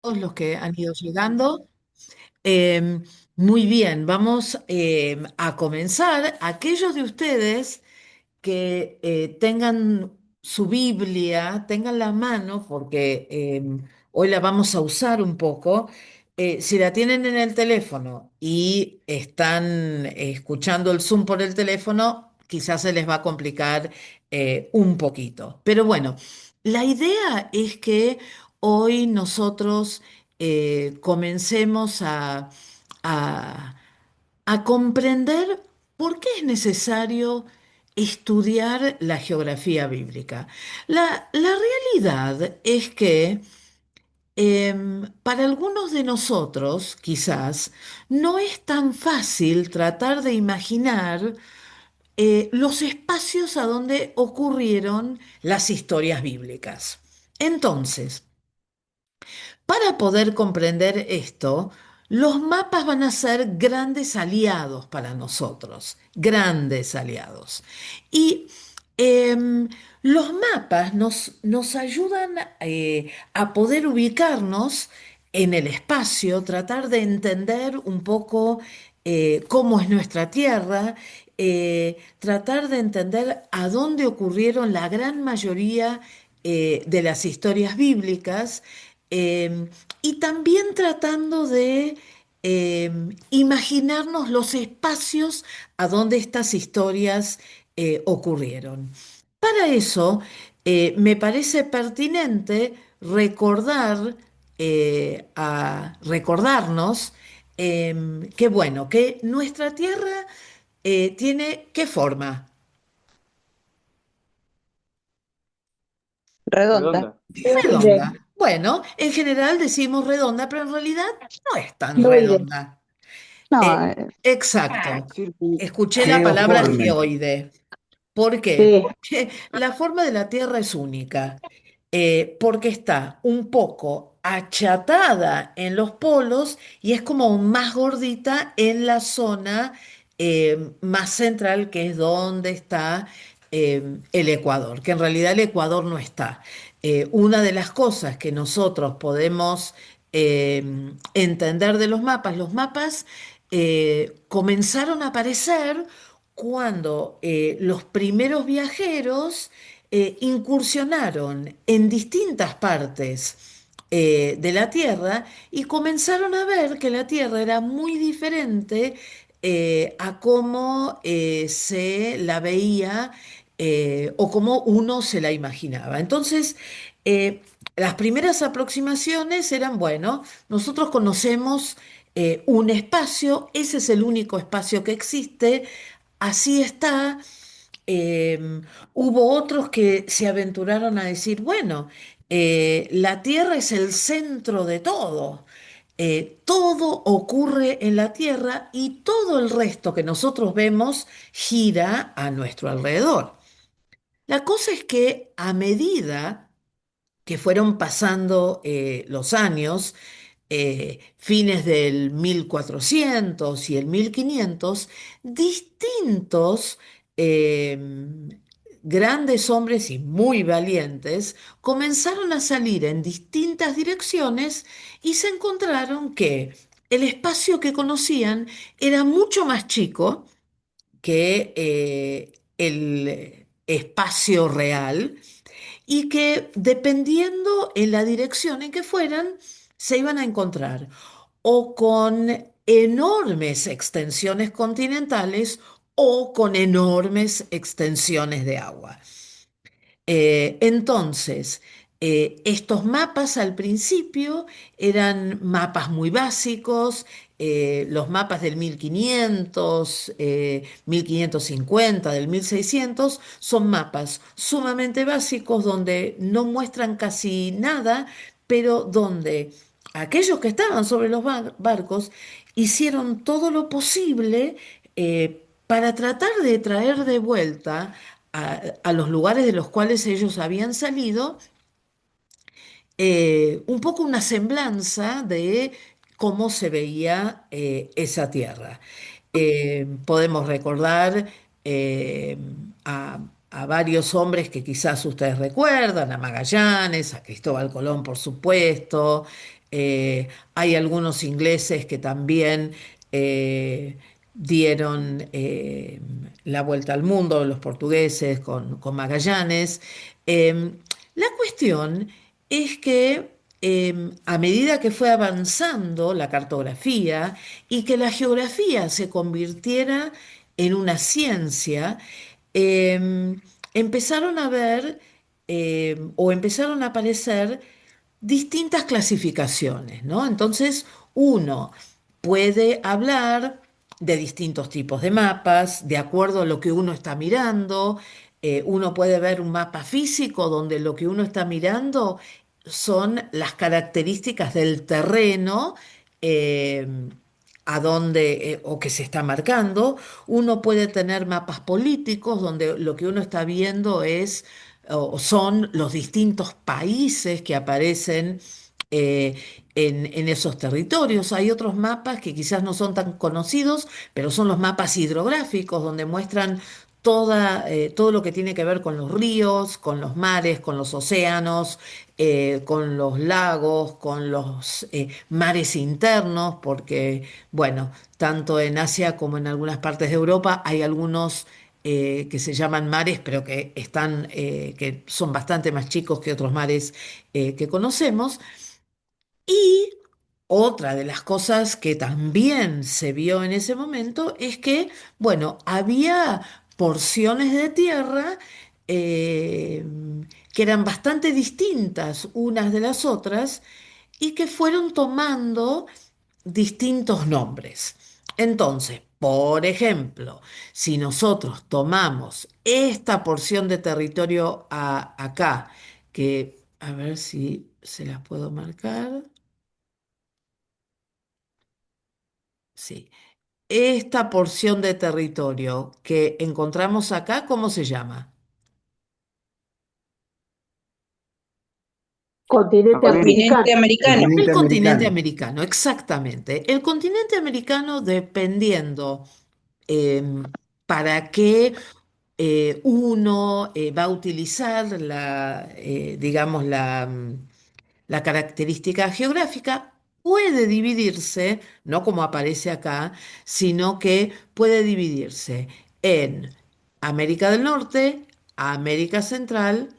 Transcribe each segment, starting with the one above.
Todos los que han ido llegando. Eh, Muy bien, vamos a comenzar. Aquellos de ustedes que tengan su Biblia, tengan la mano, porque hoy la vamos a usar un poco. Si la tienen en el teléfono y están escuchando el Zoom por el teléfono, quizás se les va a complicar un poquito. Pero bueno, la idea es que hoy nosotros comencemos a a comprender por qué es necesario estudiar la geografía bíblica. La realidad es que para algunos de nosotros, quizás, no es tan fácil tratar de imaginar los espacios a donde ocurrieron las historias bíblicas. Entonces, para poder comprender esto, los mapas van a ser grandes aliados para nosotros, grandes aliados. Y em, los mapas nos ayudan a poder ubicarnos en el espacio, tratar de entender un poco cómo es nuestra Tierra, tratar de entender a dónde ocurrieron la gran mayoría de las historias bíblicas, eh, y también tratando de imaginarnos los espacios a donde estas historias ocurrieron. Para eso, me parece pertinente recordarnos que bueno, que nuestra Tierra tiene ¿qué forma? Redonda. Redonda. Ovoide, Redonda. Bueno, en general decimos redonda, pero en realidad no es tan ovoide. redonda. No, Eh, exacto. Escuché la palabra Geoforme. geoide. ¿Por qué? sí, Porque la forma de la Tierra es única, porque está un poco achatada en los polos y es como más gordita en la zona más central, que es donde está el Ecuador, que en realidad el Ecuador no está. Una de las cosas que nosotros podemos entender de los mapas comenzaron a aparecer cuando los primeros viajeros incursionaron en distintas partes de la Tierra y comenzaron a ver que la Tierra era muy diferente a cómo se la veía o cómo uno se la imaginaba. Entonces, las primeras aproximaciones eran, bueno, nosotros conocemos un espacio, ese es el único espacio que existe, así está. Eh, Hubo otros que se aventuraron a decir, bueno, la Tierra es el centro de todo. Todo ocurre en la Tierra y todo el resto que nosotros vemos gira a nuestro alrededor. La cosa es que a medida que fueron pasando los años, fines del 1400 y el 1500, distintos eh, grandes hombres y muy valientes comenzaron a salir en distintas direcciones y se encontraron que el espacio que conocían era mucho más chico que el espacio real y que dependiendo en la dirección en que fueran, se iban a encontrar o con enormes extensiones continentales o con enormes extensiones de agua. Entonces, estos mapas al principio eran mapas muy básicos, los mapas del 1500, 1550, del 1600, son mapas sumamente básicos donde no muestran casi nada, pero donde aquellos que estaban sobre los barcos hicieron todo lo posible para tratar de traer de vuelta a los lugares de los cuales ellos habían salido, un poco una semblanza de cómo se veía esa tierra. Podemos recordar eh, a, a varios hombres que quizás ustedes recuerdan, a Magallanes, a Cristóbal Colón, por supuesto, Hay algunos ingleses que también eh, dieron la vuelta al mundo, los portugueses con Magallanes. Eh, la cuestión es que a medida que fue avanzando la cartografía y que la geografía se convirtiera en una ciencia, eh, empezaron a ver o empezaron a aparecer distintas clasificaciones, ¿no? Entonces, uno puede hablar de distintos tipos de mapas, de acuerdo a lo que uno está mirando. Uno puede ver un mapa físico donde lo que uno está mirando son las características del terreno eh, a donde o que se está marcando. Uno puede tener mapas políticos donde lo que uno está viendo es o son los distintos países que aparecen eh, en esos territorios. Hay otros mapas que quizás no son tan conocidos, pero son los mapas hidrográficos, donde muestran todo lo que tiene que ver con los ríos, con los mares, con los océanos, con los lagos, con los mares internos, porque, bueno, tanto en Asia como en algunas partes de Europa hay algunos que se llaman mares, pero que son bastante más chicos que otros mares que conocemos. Y otra de las cosas que también se vio en ese momento es que, bueno, había porciones de tierra eh, que eran bastante distintas unas de las otras y que fueron tomando distintos nombres. Entonces, por ejemplo, si nosotros tomamos esta porción de territorio acá, que a ver si se las puedo marcar. Sí. Esta porción de territorio que encontramos acá, ¿cómo se llama? Continente Continente americano. americano. El Continente continente americano. americano, exactamente. El continente americano, dependiendo eh, para qué uno va a utilizar digamos, la característica geográfica, puede dividirse, no como aparece acá, sino que puede dividirse en América del Norte, América Central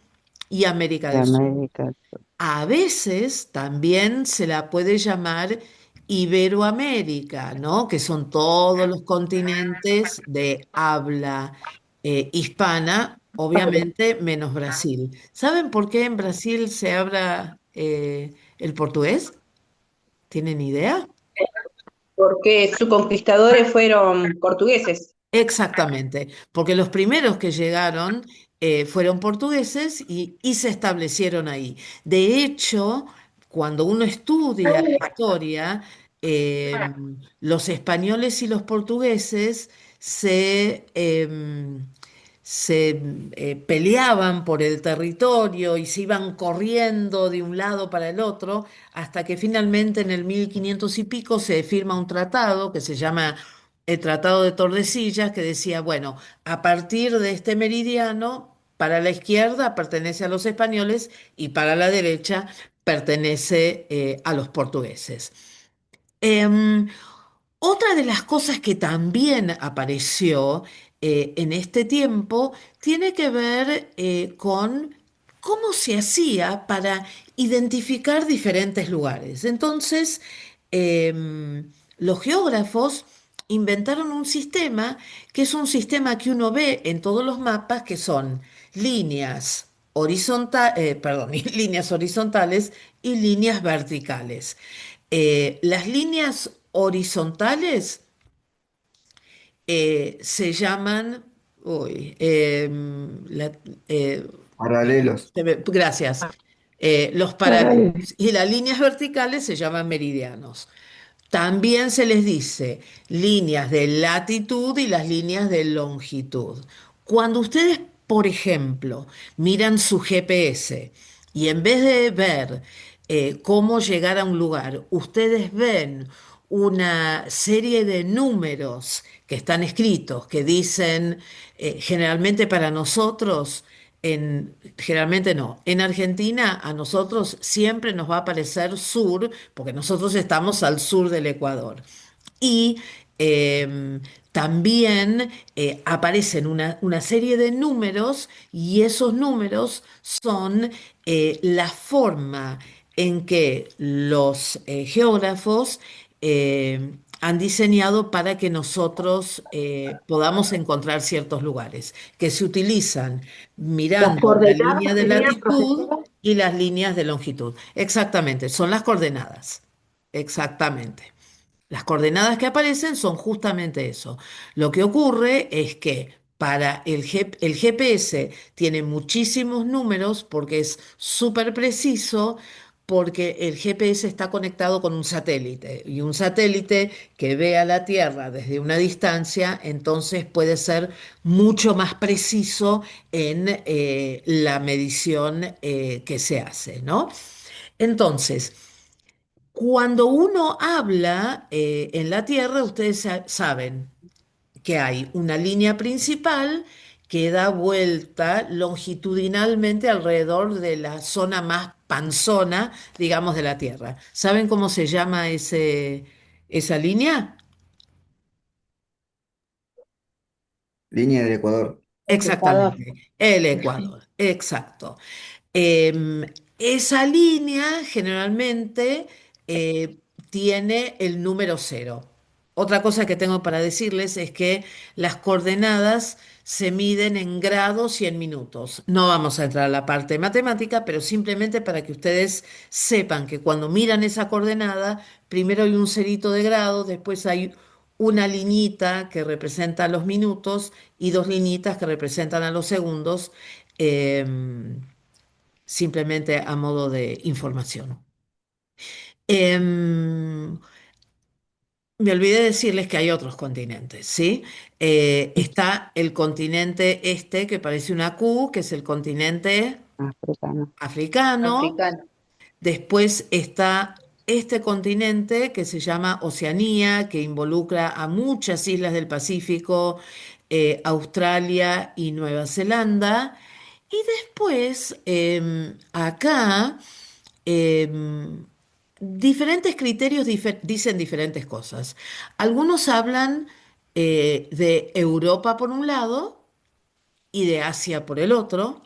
y América de del Sur. América. A veces también se la puede llamar Iberoamérica, ¿no? Que son todos los continentes de habla hispana, obviamente menos Brasil. ¿Saben por qué en Brasil se habla el portugués? ¿Tienen idea? Porque sus conquistadores fueron portugueses. Exactamente, porque los primeros que llegaron fueron portugueses y se establecieron ahí. De hecho, cuando uno estudia historia, eh, los españoles y los portugueses se peleaban por el territorio y se iban corriendo de un lado para el otro, hasta que finalmente en el 1500 y pico se firma un tratado que se llama el Tratado de Tordesillas, que decía, bueno, a partir de este meridiano, para la izquierda pertenece a los españoles y para la derecha pertenece a los portugueses. Em, Otra de las cosas que también apareció en este tiempo tiene que ver con cómo se hacía para identificar diferentes lugares. Entonces, los geógrafos inventaron un sistema que es un sistema que uno ve en todos los mapas, que son líneas horizontales y líneas verticales. Las líneas horizontales se llaman, uy, eh, Paralelos. gracias, los paralelos. Paralelo. Y las líneas verticales se llaman meridianos. También se les dice líneas de latitud y las líneas de longitud. Cuando ustedes, por ejemplo, miran su GPS y en vez de ver cómo llegar a un lugar, ustedes ven una serie de números que están escritos, que dicen, generalmente para nosotros, Generalmente no. En Argentina a nosotros siempre nos va a parecer sur, porque nosotros estamos al sur del Ecuador. Y también aparecen una serie de números y esos números son la forma en que los geógrafos han diseñado para que nosotros podamos encontrar ciertos lugares, que se utilizan Las mirando la línea coordenadas de serían, latitud profesora. y las líneas de longitud. Exactamente, son las coordenadas. Exactamente. Las coordenadas que aparecen son justamente eso. Lo que ocurre es que para el GPS tiene muchísimos números porque es súper preciso, porque el GPS está conectado con un satélite y un satélite que ve a la Tierra desde una distancia, entonces puede ser mucho más preciso en la medición que se hace, ¿no? Entonces, cuando uno habla en la Tierra, ustedes saben que hay una línea principal que da vuelta longitudinalmente alrededor de la zona más panzona, digamos, de la Tierra. ¿Saben cómo se llama esa línea? Línea del Ecuador. El Ecuador. Exactamente, el Ecuador, exacto. Em, Esa línea generalmente eh, tiene el número cero. Otra cosa que tengo para decirles es que las coordenadas se miden en grados y en minutos. No vamos a entrar a la parte matemática, pero simplemente para que ustedes sepan que cuando miran esa coordenada, primero hay un cerito de grados, después hay una liñita que representa los minutos y dos liñitas que representan a los segundos. em, Simplemente a modo de información. Em, Me olvidé decirles que hay otros continentes, ¿sí? Está el continente este que parece una Q, que es el continente Africano. africano. Africano. Después está este continente que se llama Oceanía, que involucra a muchas islas del Pacífico, Australia y Nueva Zelanda. Y después, acá, em, diferentes criterios dicen diferentes cosas. Algunos hablan de Europa por un lado y de Asia por el otro.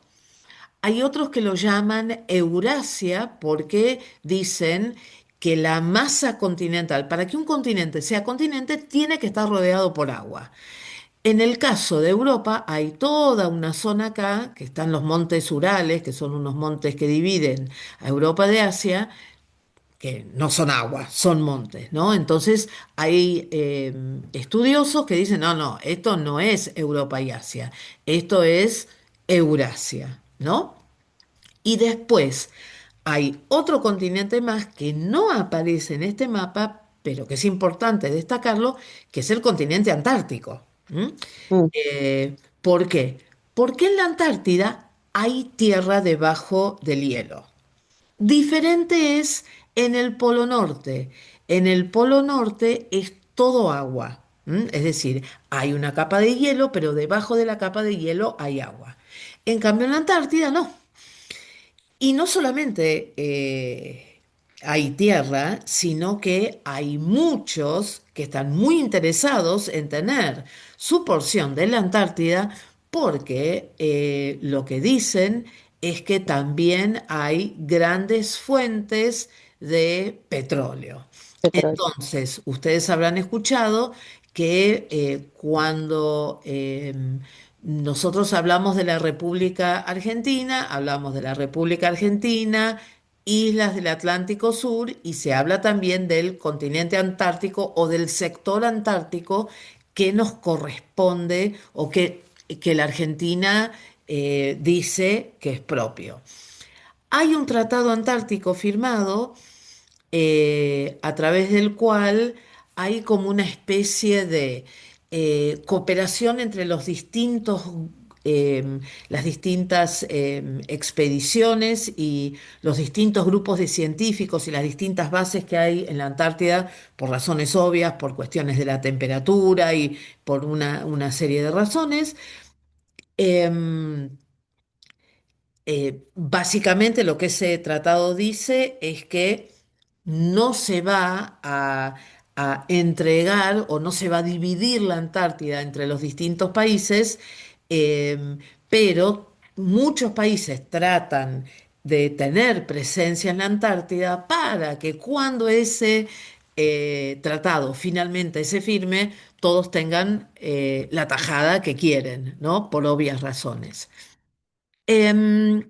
Hay otros que lo llaman Eurasia porque dicen que la masa continental, para que un continente sea continente, tiene que estar rodeado por agua. En el caso de Europa, hay toda una zona acá, que están los montes Urales, que son unos montes que dividen a Europa de Asia, que no son agua, son montes, ¿no? Entonces hay estudiosos que dicen, no, no, esto no es Europa y Asia, esto es Eurasia, ¿no? Y después hay otro continente más que no aparece en este mapa, pero que es importante destacarlo, que es el continente antártico. ¿M? Mm. ¿Por qué? Porque en la Antártida hay tierra debajo del hielo. Diferente es en el Polo Norte. En el Polo Norte es todo agua. Es decir, hay una capa de hielo, pero debajo de la capa de hielo hay agua. En cambio, en la Antártida no. Y no solamente hay tierra, sino que hay muchos que están muy interesados en tener su porción de la Antártida porque lo que dicen es que también hay grandes fuentes de petróleo. Petróleo. Entonces, ustedes habrán escuchado que cuando nosotros hablamos de la República Argentina, hablamos de la República Argentina, islas del Atlántico Sur y se habla también del continente antártico o del sector antártico que nos corresponde o que la Argentina dice que es propio. Hay un tratado antártico firmado a través del cual hay como una especie de cooperación entre los las distintas expediciones y los distintos grupos de científicos y las distintas bases que hay en la Antártida por razones obvias, por cuestiones de la temperatura y por una serie de razones. Em, Básicamente lo que ese tratado dice es que no se va a entregar o no se va a dividir la Antártida entre los distintos países, pero muchos países tratan de tener presencia en la Antártida para que cuando ese tratado finalmente se firme, todos tengan la tajada que quieren, ¿no? Por obvias razones. Em,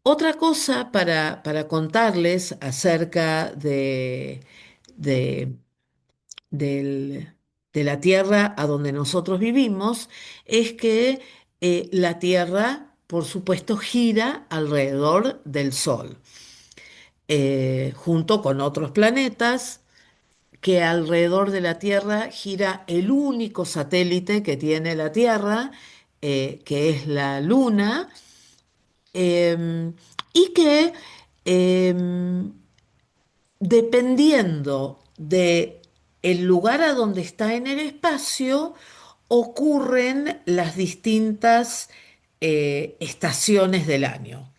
Otra cosa para contarles acerca de, del- de la Tierra a donde nosotros vivimos es que la Tierra, por supuesto, gira alrededor del Sol, junto con otros planetas, que alrededor de la Tierra gira el único satélite que tiene la Tierra, que es la Luna. Y que em, dependiendo de el lugar a donde está en el espacio, ocurren las distintas estaciones del año.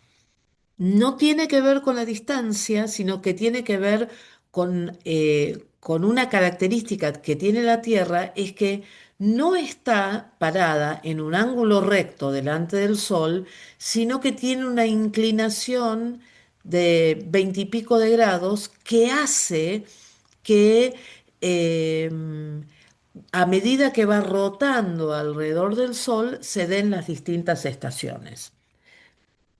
No tiene que ver con la distancia, sino que tiene que ver con una característica que tiene la Tierra, es que no está parada en un ángulo recto delante del Sol, sino que tiene una inclinación de 20 y pico de grados que hace que eh, a medida que va rotando alrededor del Sol se den las distintas estaciones.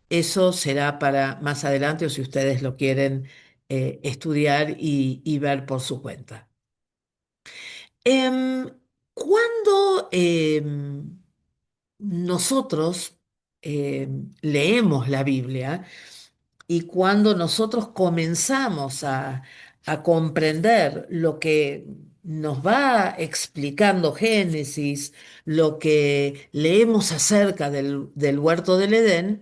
Eso será para más adelante o si ustedes lo quieren estudiar y ver por su cuenta. Em, Cuando nosotros leemos la Biblia y cuando nosotros comenzamos a comprender lo que nos va explicando Génesis, lo que leemos acerca del huerto del Edén,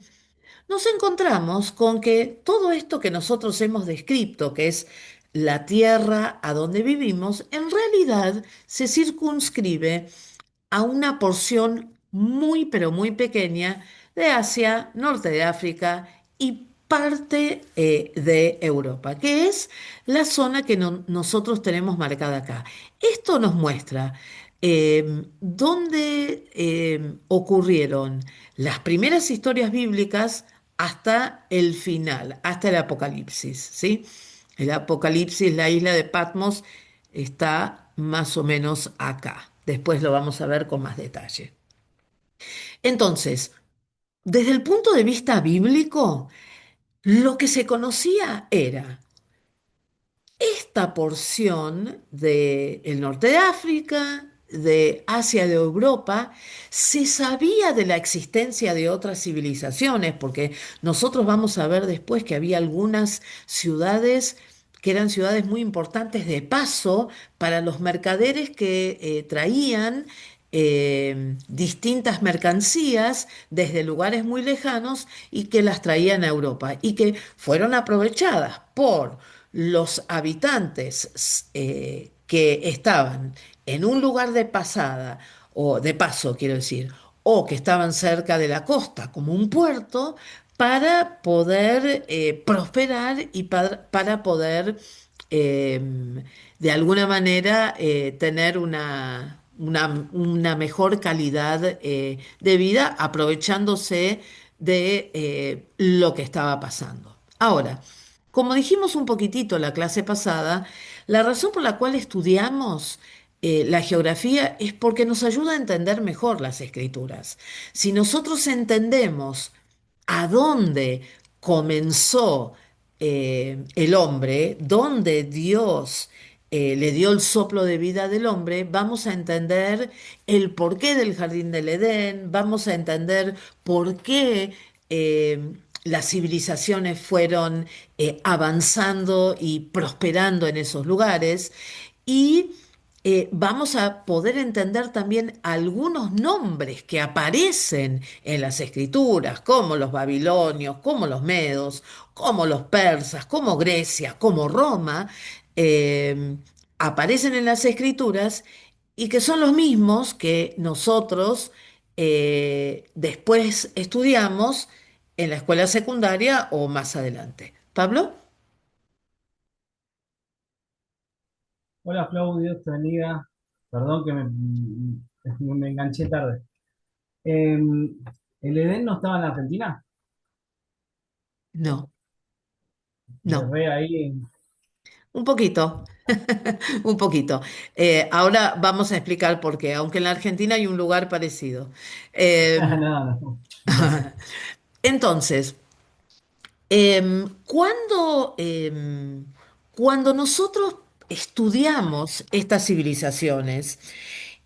nos encontramos con que todo esto que nosotros hemos descrito, que es la tierra a donde vivimos, en realidad se circunscribe a una porción muy, pero muy pequeña de Asia, norte de África y parte de Europa, que es la zona que nosotros tenemos marcada acá. Esto nos muestra dónde ocurrieron las primeras historias bíblicas hasta el final, hasta el Apocalipsis, ¿sí? El Apocalipsis, la isla de Patmos, está más o menos acá. Después lo vamos a ver con más detalle. Entonces, desde el punto de vista bíblico, lo que se conocía era esta porción del norte de África, de Asia, de Europa, se sabía de la existencia de otras civilizaciones, porque nosotros vamos a ver después que había algunas ciudades que eran ciudades muy importantes de paso para los mercaderes que traían distintas mercancías desde lugares muy lejanos y que las traían a Europa y que fueron aprovechadas por los habitantes que estaban en un lugar de pasada, o de paso, quiero decir, o que estaban cerca de la costa, como un puerto, para poder prosperar y para poder, eh, de alguna manera, tener una mejor calidad de vida, aprovechándose de lo que estaba pasando. Ahora, como dijimos un poquitito la clase pasada, la razón por la cual estudiamos la geografía es porque nos ayuda a entender mejor las escrituras. Si nosotros entendemos a dónde comenzó el hombre, dónde Dios le dio el soplo de vida del hombre, vamos a entender el porqué del jardín del Edén, vamos a entender por qué las civilizaciones fueron avanzando y prosperando en esos lugares y vamos a poder entender también algunos nombres que aparecen en las escrituras, como los babilonios, como los medos, como los persas, como Grecia, como Roma, eh, aparecen en las escrituras y que son los mismos que nosotros después estudiamos en la escuela secundaria o más adelante. ¿Pablo? Hola Flau, Dios te bendiga. Perdón que me enganché tarde. ¿El Edén no estaba en la Argentina? No, Le no, re ahí. un poquito, un poquito. Ahora vamos a explicar por qué, aunque en la Argentina hay un lugar parecido. No, Eh, no, no pasa. entonces, cuando, cuando nosotros estudiamos estas civilizaciones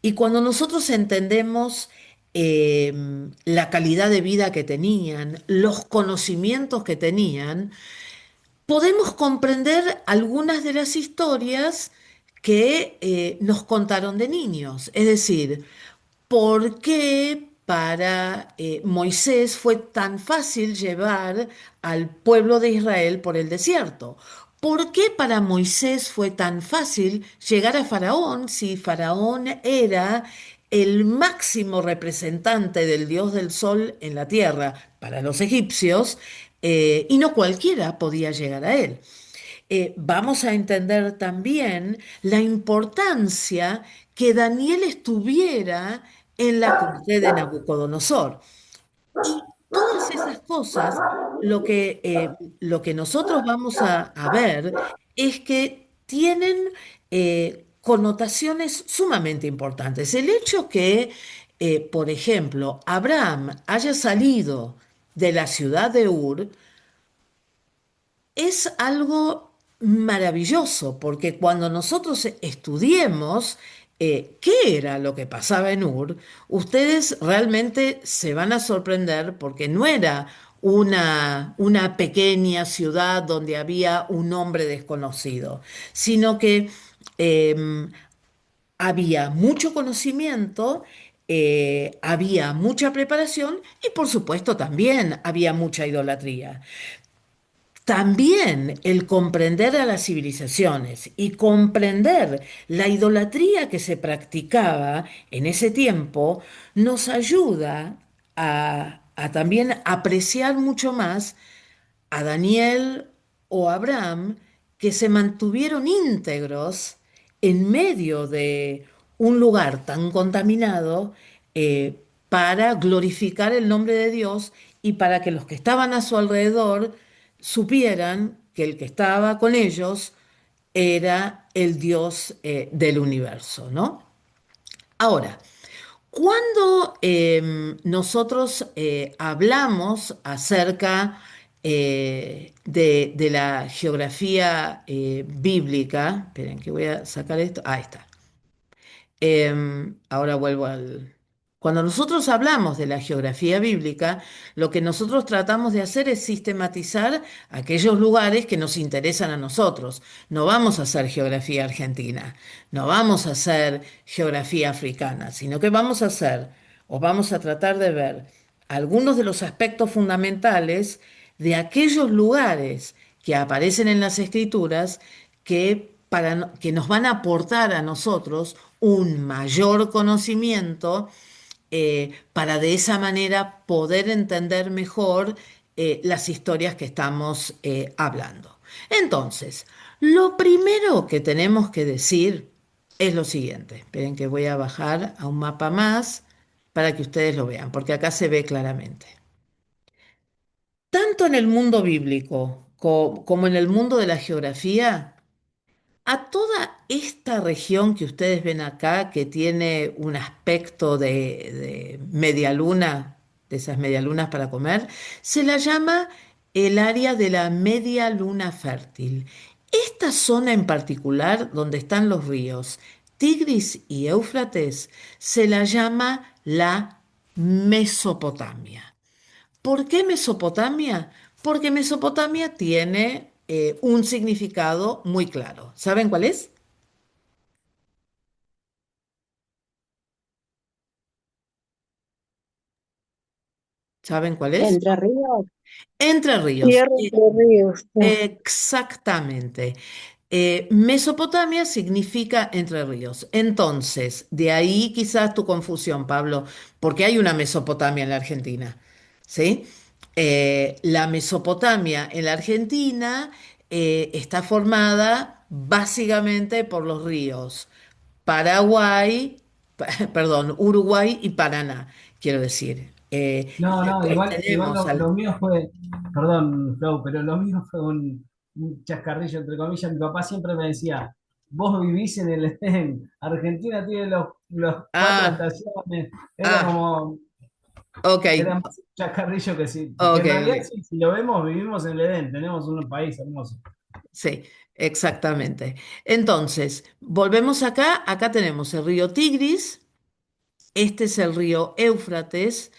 y cuando nosotros entendemos la calidad de vida que tenían, los conocimientos que tenían, podemos comprender algunas de las historias que nos contaron de niños. Es decir, ¿por qué para Moisés fue tan fácil llevar al pueblo de Israel por el desierto? ¿Por qué para Moisés fue tan fácil llegar a Faraón si Faraón era el máximo representante del dios del sol en la tierra para los egipcios y no cualquiera podía llegar a él? Vamos a entender también la importancia que Daniel estuviera en la corte de Nabucodonosor. Y todas esas cosas, lo que nosotros vamos a ver es que tienen connotaciones sumamente importantes. El hecho que, por ejemplo, Abraham haya salido de la ciudad de Ur, es algo maravilloso, porque cuando nosotros estudiemos qué era lo que pasaba en Ur, ustedes realmente se van a sorprender porque no era una pequeña ciudad donde había un hombre desconocido, sino que eh, había mucho conocimiento, había mucha preparación y por supuesto también había mucha idolatría. También el comprender a las civilizaciones y comprender la idolatría que se practicaba en ese tiempo nos ayuda a también apreciar mucho más a Daniel o Abraham, que se mantuvieron íntegros en medio de un lugar tan contaminado para glorificar el nombre de Dios y para que los que estaban a su alrededor supieran que el que estaba con ellos era el Dios del universo, ¿no? Ahora, cuando nosotros hablamos acerca de la geografía bíblica, esperen que voy a sacar esto, ahí está. Ahora vuelvo al... Cuando nosotros hablamos de la geografía bíblica, lo que nosotros tratamos de hacer es sistematizar aquellos lugares que nos interesan a nosotros. No vamos a hacer geografía argentina, no vamos a hacer geografía africana, sino que vamos a hacer o vamos a tratar de ver algunos de los aspectos fundamentales de aquellos lugares que aparecen en las escrituras que nos van a aportar a nosotros un mayor conocimiento para de esa manera poder entender mejor las historias que estamos hablando. Entonces, lo primero que tenemos que decir es lo siguiente. Esperen que voy a bajar a un mapa más para que ustedes lo vean, porque acá se ve claramente. Tanto en el mundo bíblico como en el mundo de la geografía, a toda esta región que ustedes ven acá, que tiene un aspecto de media luna, de esas medialunas para comer, se la llama el área de la media luna fértil. Esta zona en particular, donde están los ríos Tigris y Éufrates, se la llama la Mesopotamia. ¿Por qué Mesopotamia? Porque Mesopotamia tiene un significado muy claro. ¿Saben cuál es? ¿Saben cuál es? Entre Ríos, Entre Ríos. Tierra entre ríos. Exactamente. Mesopotamia significa Entre Ríos. Entonces, de ahí quizás tu confusión, Pablo, porque hay una Mesopotamia en la Argentina, ¿sí? La Mesopotamia en la Argentina está formada básicamente por los ríos Paraguay, perdón, Uruguay y Paraná, quiero decir. Y No, no, después igual tenemos lo mío fue, perdón, Flow, pero lo mío fue un chascarrillo, entre comillas. Mi papá siempre me decía, vos vivís en el Edén, Argentina tiene los cuatro Ah, estaciones. Era ah, como, ok, era más un chascarrillo que sí, que ok, en realidad ok. sí, si lo vemos, vivimos en el Edén, tenemos un país hermoso. Sí, exactamente. Entonces, volvemos acá. Acá tenemos el río Tigris, este es el río Éufrates.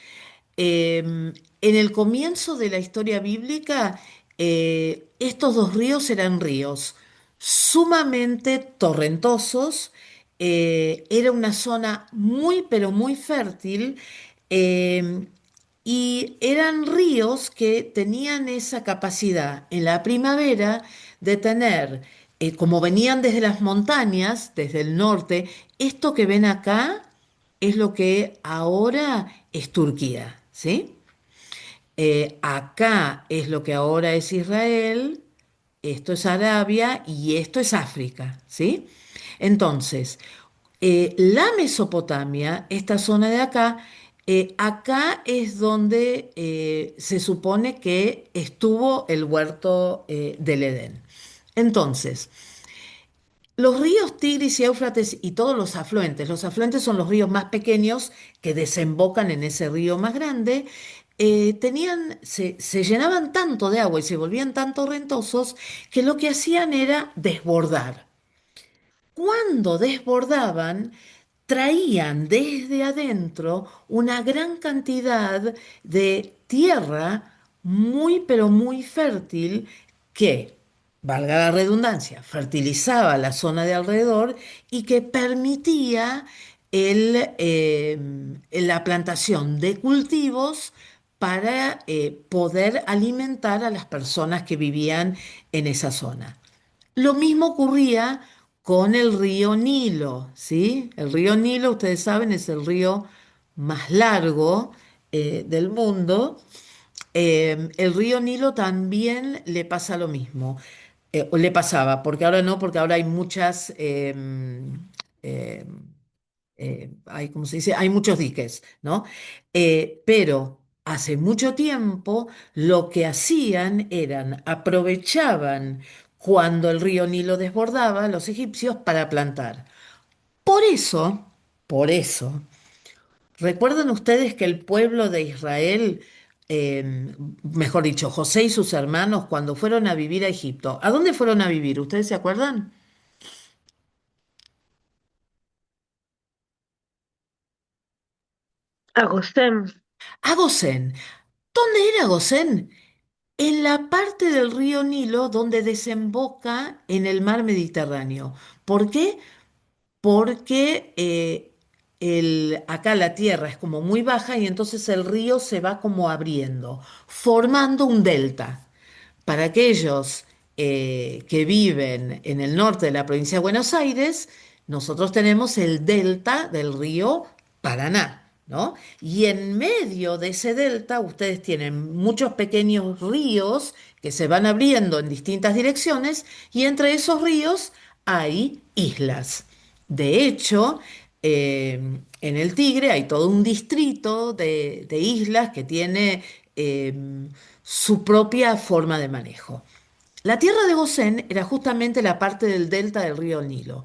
En el comienzo de la historia bíblica, estos dos ríos eran ríos sumamente torrentosos. Era una zona muy, pero muy fértil. eh, y eran ríos que tenían esa capacidad en la primavera de tener, como venían desde las montañas, desde el norte, esto que ven acá es lo que ahora es Turquía, ¿sí? Acá es lo que ahora es Israel, esto es Arabia y esto es África, ¿sí? Entonces, la Mesopotamia, esta zona de acá, acá es donde se supone que estuvo el huerto del Edén. Entonces, los ríos Tigris y Éufrates y todos los afluentes son los ríos más pequeños que desembocan en ese río más grande, se llenaban tanto de agua y se volvían tan torrentosos que lo que hacían era desbordar. Cuando desbordaban, traían desde adentro una gran cantidad de tierra muy, pero muy fértil que, valga la redundancia, fertilizaba la zona de alrededor y que permitía la plantación de cultivos para poder alimentar a las personas que vivían en esa zona. Lo mismo ocurría con el río Nilo, ¿sí? El río Nilo, ustedes saben, es el río más largo del mundo. El río Nilo también le pasa lo mismo. O le pasaba, porque ahora no, porque ahora hay muchas, eh, ¿cómo se dice? Hay muchos diques, ¿no? Pero hace mucho tiempo lo que hacían eran aprovechaban cuando el río Nilo desbordaba los egipcios para plantar. Por eso, por eso, recuerdan ustedes que el pueblo de Israel, mejor dicho, José y sus hermanos, cuando fueron a vivir a Egipto, ¿a dónde fueron a vivir? ¿Ustedes se acuerdan? A Gosén. A Gosén. ¿Dónde era Gosén? En la parte del río Nilo donde desemboca en el mar Mediterráneo. ¿Por qué? Porque acá la tierra es como muy baja y entonces el río se va como abriendo, formando un delta. Para aquellos que viven en el norte de la provincia de Buenos Aires, nosotros tenemos el delta del río Paraná, ¿no? Y en medio de ese delta ustedes tienen muchos pequeños ríos que se van abriendo en distintas direcciones y entre esos ríos hay islas. De hecho, en el Tigre hay todo un distrito de islas que tiene su propia forma de manejo. La tierra de Gosén era justamente la parte del delta del río Nilo.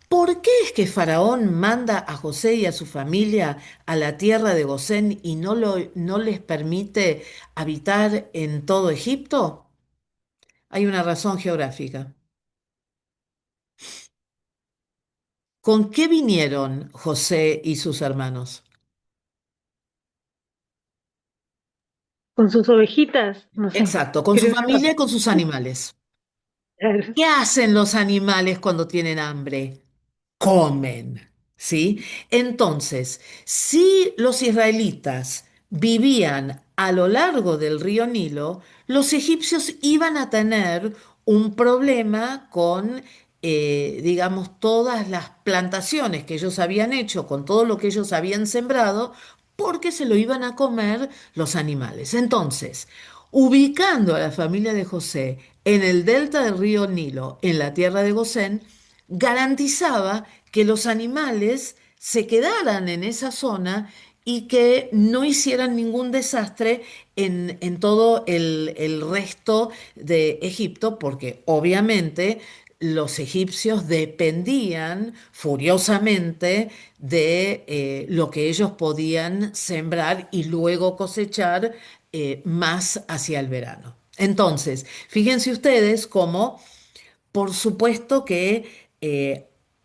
¿Por qué es que Faraón manda a José y a su familia a la tierra de Gosén y no les permite habitar en todo Egipto? Hay una razón geográfica. ¿Con qué vinieron José y sus hermanos? Con sus ovejitas, no sé. Exacto, con su Creo. familia y con sus animales. ¿Qué hacen los animales cuando tienen hambre? Comen, ¿sí? Entonces, si los israelitas vivían a lo largo del río Nilo, los egipcios iban a tener un problema con, digamos, todas las plantaciones que ellos habían hecho, con todo lo que ellos habían sembrado, porque se lo iban a comer los animales. Entonces, ubicando a la familia de José en el delta del río Nilo, en la tierra de Gosén, garantizaba que los animales se quedaran en esa zona y que no hicieran ningún desastre en todo el resto de Egipto, porque obviamente los egipcios dependían furiosamente de lo que ellos podían sembrar y luego cosechar más hacia el verano. Entonces, fíjense ustedes cómo por supuesto que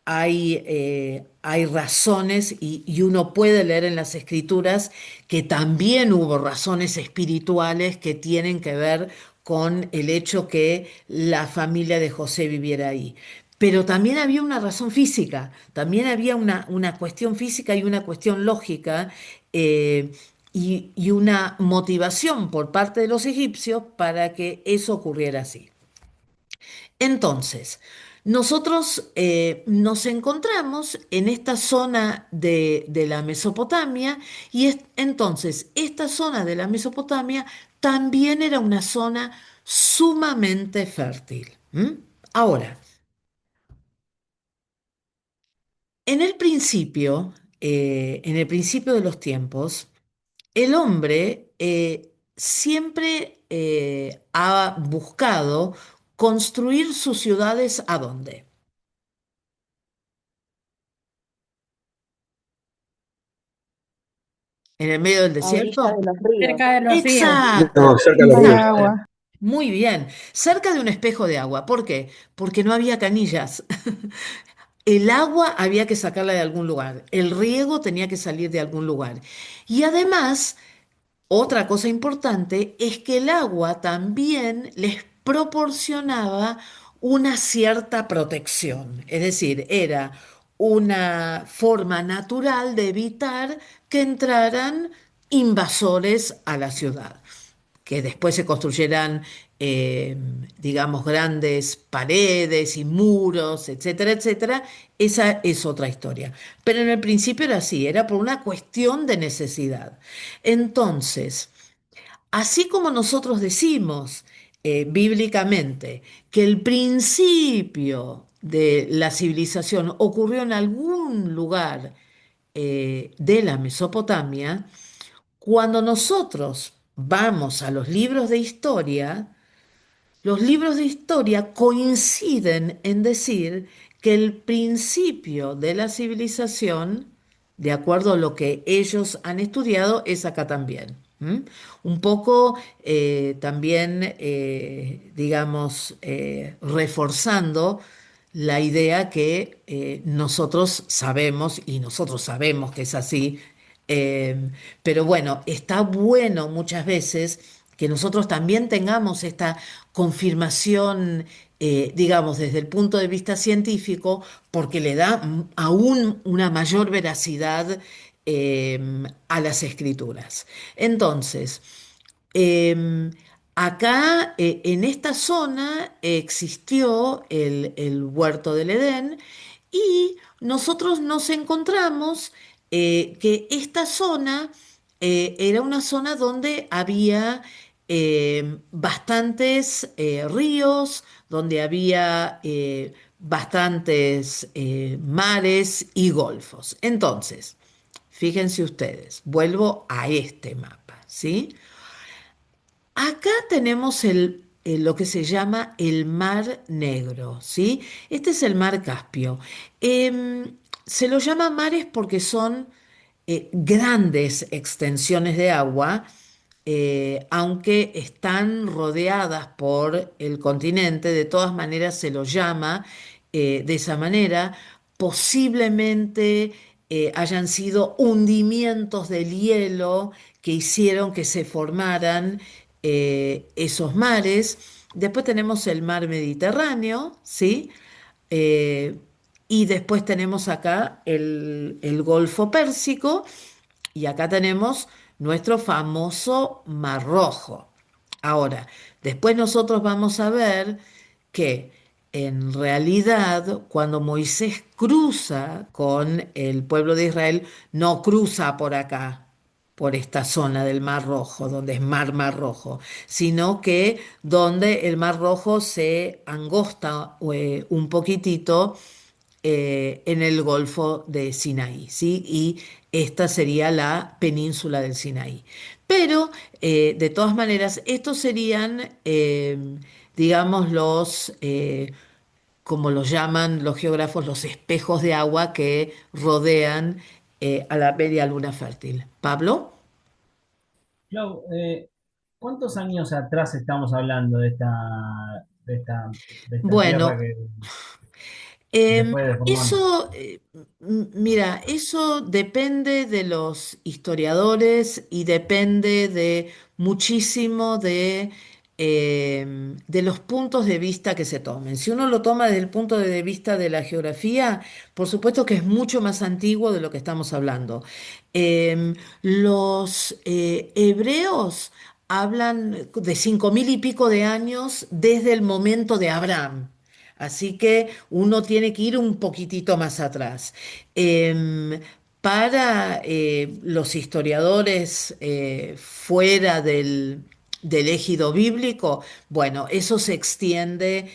hay razones y uno puede leer en las escrituras que también hubo razones espirituales que tienen que ver con el hecho que la familia de José viviera ahí. Pero también había una razón física, también había una cuestión física y una cuestión lógica y una motivación por parte de los egipcios para que eso ocurriera así. Entonces, nosotros nos encontramos en esta zona de la Mesopotamia y entonces esta zona de la Mesopotamia también era una zona sumamente fértil. ¿M? Ahora, en el principio de los tiempos, el hombre siempre ha buscado construir sus ciudades ¿a dónde? ¿En el medio del A orilla desierto? de los ríos. Cerca de los ríos. Exacto, No, cerca de los Cerca de ríos. exacto. agua. Muy bien. Cerca de un espejo de agua. ¿Por qué? Porque no había canillas. El agua había que sacarla de algún lugar. El riego tenía que salir de algún lugar. Y además, otra cosa importante es que el agua también les proporcionaba una cierta protección, es decir, era una forma natural de evitar que entraran invasores a la ciudad, que después se construyeran, digamos, grandes paredes y muros, etcétera, etcétera, esa es otra historia. Pero en el principio era así, era por una cuestión de necesidad. Entonces, así como nosotros decimos bíblicamente que el principio de la civilización ocurrió en algún lugar de la Mesopotamia, cuando nosotros vamos a los libros de historia coinciden en decir que el principio de la civilización, de acuerdo a lo que ellos han estudiado, es acá también. ¿M? Un poco también, digamos, reforzando la idea que nosotros sabemos, y nosotros sabemos que es así, pero bueno, está bueno muchas veces que nosotros también tengamos esta confirmación, digamos, desde el punto de vista científico, porque le da aún una mayor veracidad a las escrituras. Entonces, eh, acá, en esta zona, existió el huerto del Edén y nosotros nos encontramos que esta zona era una zona donde había bastantes ríos, donde había bastantes mares y golfos. Entonces, fíjense ustedes, vuelvo a este mapa, ¿sí? Acá tenemos lo que se llama el Mar Negro, ¿sí? Este es el Mar Caspio. Se lo llama mares porque son grandes extensiones de agua, aunque están rodeadas por el continente, de todas maneras se lo llama de esa manera. Posiblemente hayan sido hundimientos del hielo que hicieron que se formaran esos mares. Después tenemos el mar Mediterráneo, ¿sí? Eh, y después tenemos acá el Golfo Pérsico y acá tenemos nuestro famoso Mar Rojo. Ahora, después nosotros vamos a ver que en realidad cuando Moisés cruza con el pueblo de Israel, no cruza por acá, por esta zona del Mar Rojo, donde es Mar Rojo, sino que donde el Mar Rojo se angosta un poquitito en el Golfo de Sinaí, ¿sí? Y esta sería la península del Sinaí. Pero, de todas maneras, estos serían, digamos, como los llaman los geógrafos, los espejos de agua que rodean a la media luna fértil. ¿Pablo? Clau, ¿cuántos años atrás estamos hablando de esta, de esta tierra Bueno, que Em, después de formar? eso, mira, eso depende de los historiadores y depende de muchísimo de los puntos de vista que se tomen. Si uno lo toma desde el punto de vista de la geografía, por supuesto que es mucho más antiguo de lo que estamos hablando. Los hebreos hablan de 5.000 y pico de años desde el momento de Abraham. Así que uno tiene que ir un poquitito más atrás. Em, para los historiadores fuera del ejido bíblico, bueno, eso se extiende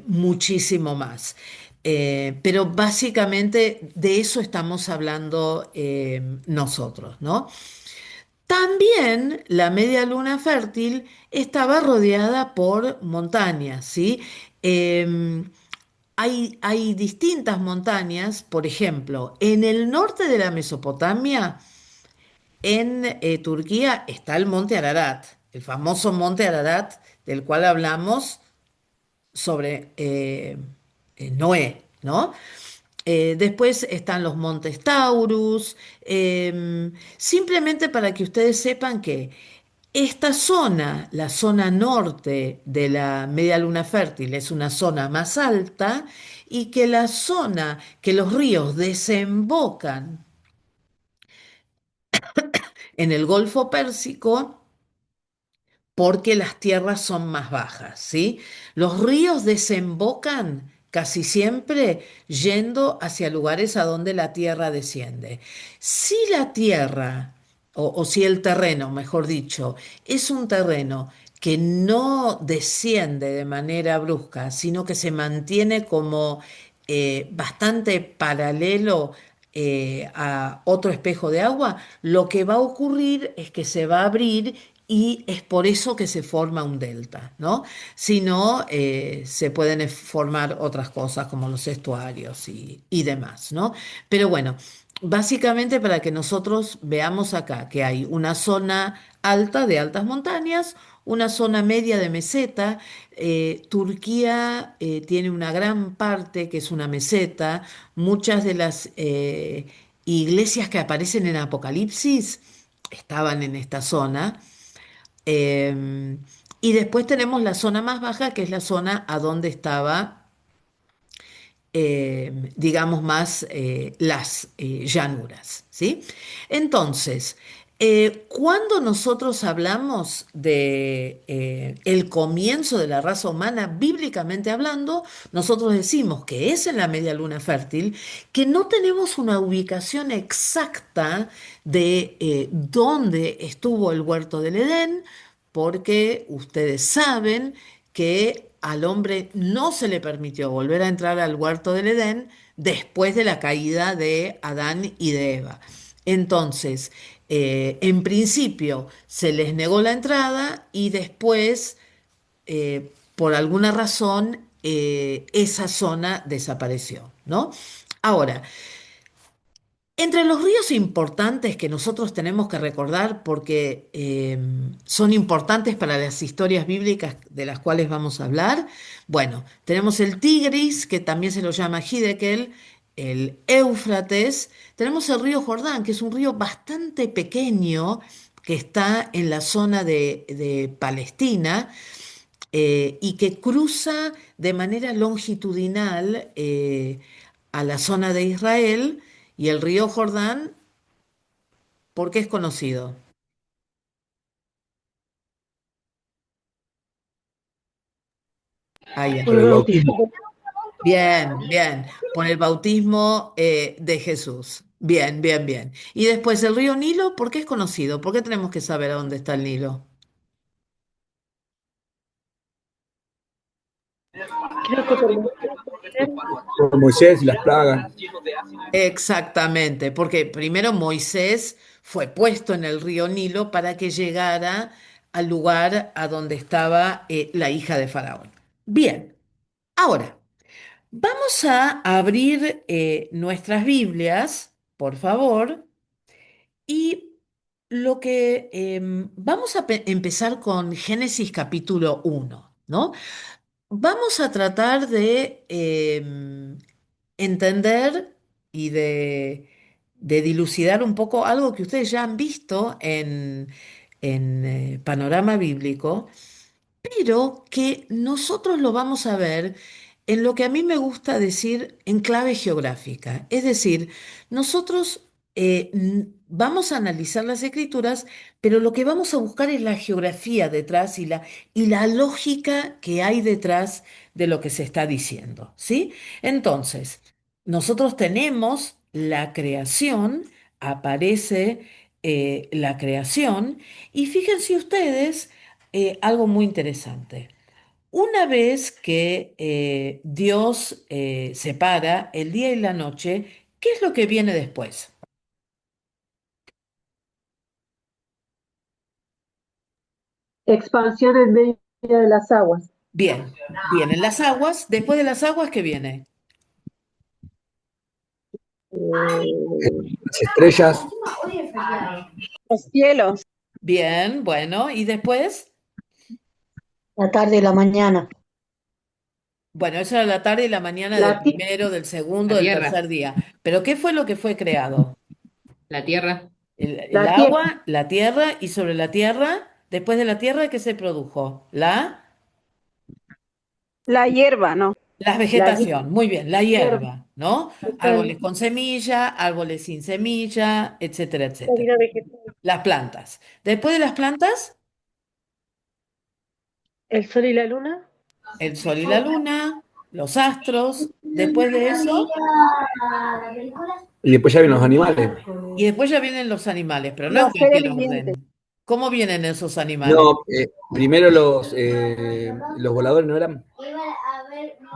muchísimo más. Pero básicamente de eso estamos hablando nosotros, ¿no? También la media luna fértil estaba rodeada por montañas, ¿sí? Em, hay distintas montañas, por ejemplo, en el norte de la Mesopotamia, en Turquía, está el monte Ararat, el famoso monte Ararat del cual hablamos sobre Noé, ¿no? Después están los montes Taurus, simplemente para que ustedes sepan que esta zona, la zona norte de la media luna fértil, es una zona más alta y que la zona que los ríos desembocan en el Golfo Pérsico porque las tierras son más bajas, ¿sí? Los ríos desembocan casi siempre yendo hacia lugares a donde la tierra desciende. Si la tierra, o si el terreno, mejor dicho, es un terreno que no desciende de manera brusca, sino que se mantiene como bastante paralelo a otro espejo de agua, lo que va a ocurrir es que se va a abrir y es por eso que se forma un delta, ¿no? Si no, se pueden formar otras cosas como los estuarios y demás, ¿no? Pero bueno, básicamente para que nosotros veamos acá que hay una zona alta de altas montañas, una zona media de meseta. Turquía tiene una gran parte que es una meseta. Muchas de las iglesias que aparecen en Apocalipsis estaban en esta zona. Eh, y después tenemos la zona más baja, que es la zona a donde estaba, digamos, más las llanuras, ¿sí? Entonces, cuando nosotros hablamos de el comienzo de la raza humana, bíblicamente hablando, nosotros decimos que es en la media luna fértil, que no tenemos una ubicación exacta de dónde estuvo el huerto del Edén, porque ustedes saben que al hombre no se le permitió volver a entrar al huerto del Edén después de la caída de Adán y de Eva. Entonces, en principio se les negó la entrada y después, por alguna razón, esa zona desapareció, ¿no? Ahora, entre los ríos importantes que nosotros tenemos que recordar porque son importantes para las historias bíblicas de las cuales vamos a hablar, bueno, tenemos el Tigris, que también se lo llama Hiddekel, el Éufrates, tenemos el río Jordán, que es un río bastante pequeño que está en la zona de Palestina y que cruza de manera longitudinal a la zona de Israel y el río Jordán, ¿por qué es conocido? Ah, ya. por Por el el bautismo. bautismo. Bien, bien, por el bautismo de Jesús. Bien, bien, bien. Y después el río Nilo, ¿por qué es conocido? ¿Por qué tenemos que saber a dónde está el Nilo? Creo que por Moisés, puede ser. Por Moisés y las plagas. Exactamente, porque primero Moisés fue puesto en el río Nilo para que llegara al lugar a donde estaba la hija de Faraón. Bien, ahora vamos a abrir nuestras Biblias, por favor, y lo que vamos a empezar con Génesis capítulo 1, ¿no? Vamos a tratar de entender y de dilucidar un poco algo que ustedes ya han visto en Panorama Bíblico, pero que nosotros lo vamos a ver en lo que a mí me gusta decir en clave geográfica. Es decir, nosotros vamos a analizar las escrituras, pero lo que vamos a buscar es la geografía detrás y la lógica que hay detrás de lo que se está diciendo, ¿sí? Entonces, nosotros tenemos la creación, aparece la creación, y fíjense ustedes algo muy interesante. Una vez que Dios separa el día y la noche, ¿qué es lo que viene después? Expansión en medio de las aguas. Bien, vienen las aguas. Después de las aguas, ¿qué viene? Las estrellas. Los cielos. Bien, bueno, y después, La tarde y la mañana. bueno, eso era la tarde y la mañana del La, ti- primero, del segundo, La del tierra, tercer día. Pero ¿qué fue lo que fue creado? la tierra, El La tierra, agua, la tierra, y sobre la tierra, después de la tierra, ¿qué se produjo? la hierba, ¿no? La la vegetación, muy bien, la hierba, hierba, ¿no? Árboles con semilla, árboles sin semilla, etcétera, la etcétera. vida vegetal, Las plantas. Después de las plantas, el sol y la luna, el sol y la luna, los astros. Después de eso, Y después ya vienen los animales. y después ya vienen los animales, pero no en Los seres cualquier vivientes. orden. ¿Cómo vienen esos animales? No, primero los voladores no eran.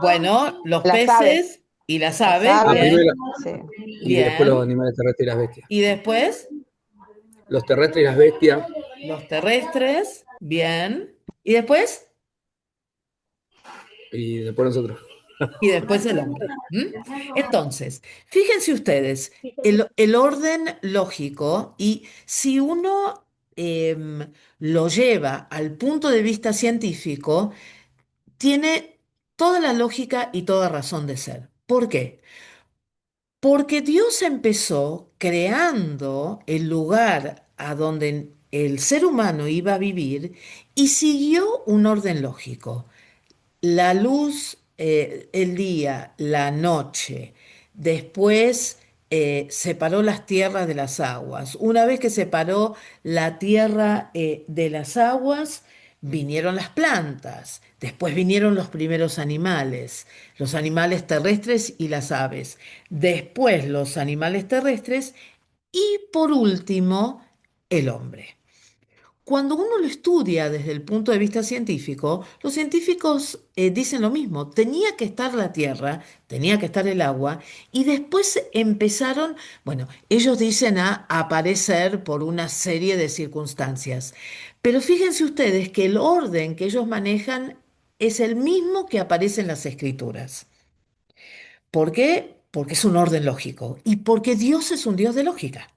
Bueno, los Las aves. peces y las Las aves, Ah, aves. primero bien, Sí. y después los bien. animales terrestres y las bestias. Y después, Los terrestres y las bestias, los terrestres, bien. Y después, y después nosotros. y después el hombre. ¿M? Entonces, fíjense ustedes, el orden lógico, y si uno lo lleva al punto de vista científico, tiene toda la lógica y toda razón de ser. ¿Por qué? Porque Dios empezó creando el lugar a donde el ser humano iba a vivir y siguió un orden lógico. La luz, el día, la noche, después separó las tierras de las aguas. Una vez que separó la tierra de las aguas, vinieron las plantas, después vinieron los primeros animales, los animales terrestres y las aves, después los animales terrestres y por último el hombre. Cuando uno lo estudia desde el punto de vista científico, los científicos dicen lo mismo, tenía que estar la tierra, tenía que estar el agua, y después empezaron, bueno, ellos dicen a aparecer por una serie de circunstancias, pero fíjense ustedes que el orden que ellos manejan es el mismo que aparece en las escrituras. ¿Por qué? Porque es un orden lógico y porque Dios es un Dios de lógica.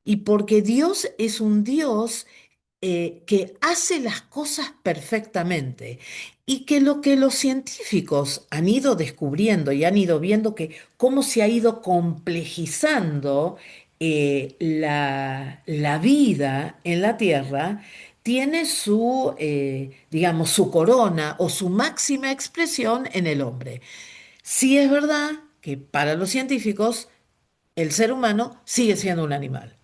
Y porque Dios es un Dios que hace las cosas perfectamente y que lo que los científicos han ido descubriendo y han ido viendo que cómo se ha ido complejizando la vida en la Tierra, tiene su, digamos, su corona o su máxima expresión en el hombre. Sí es verdad que para los científicos el ser humano sigue siendo un animal,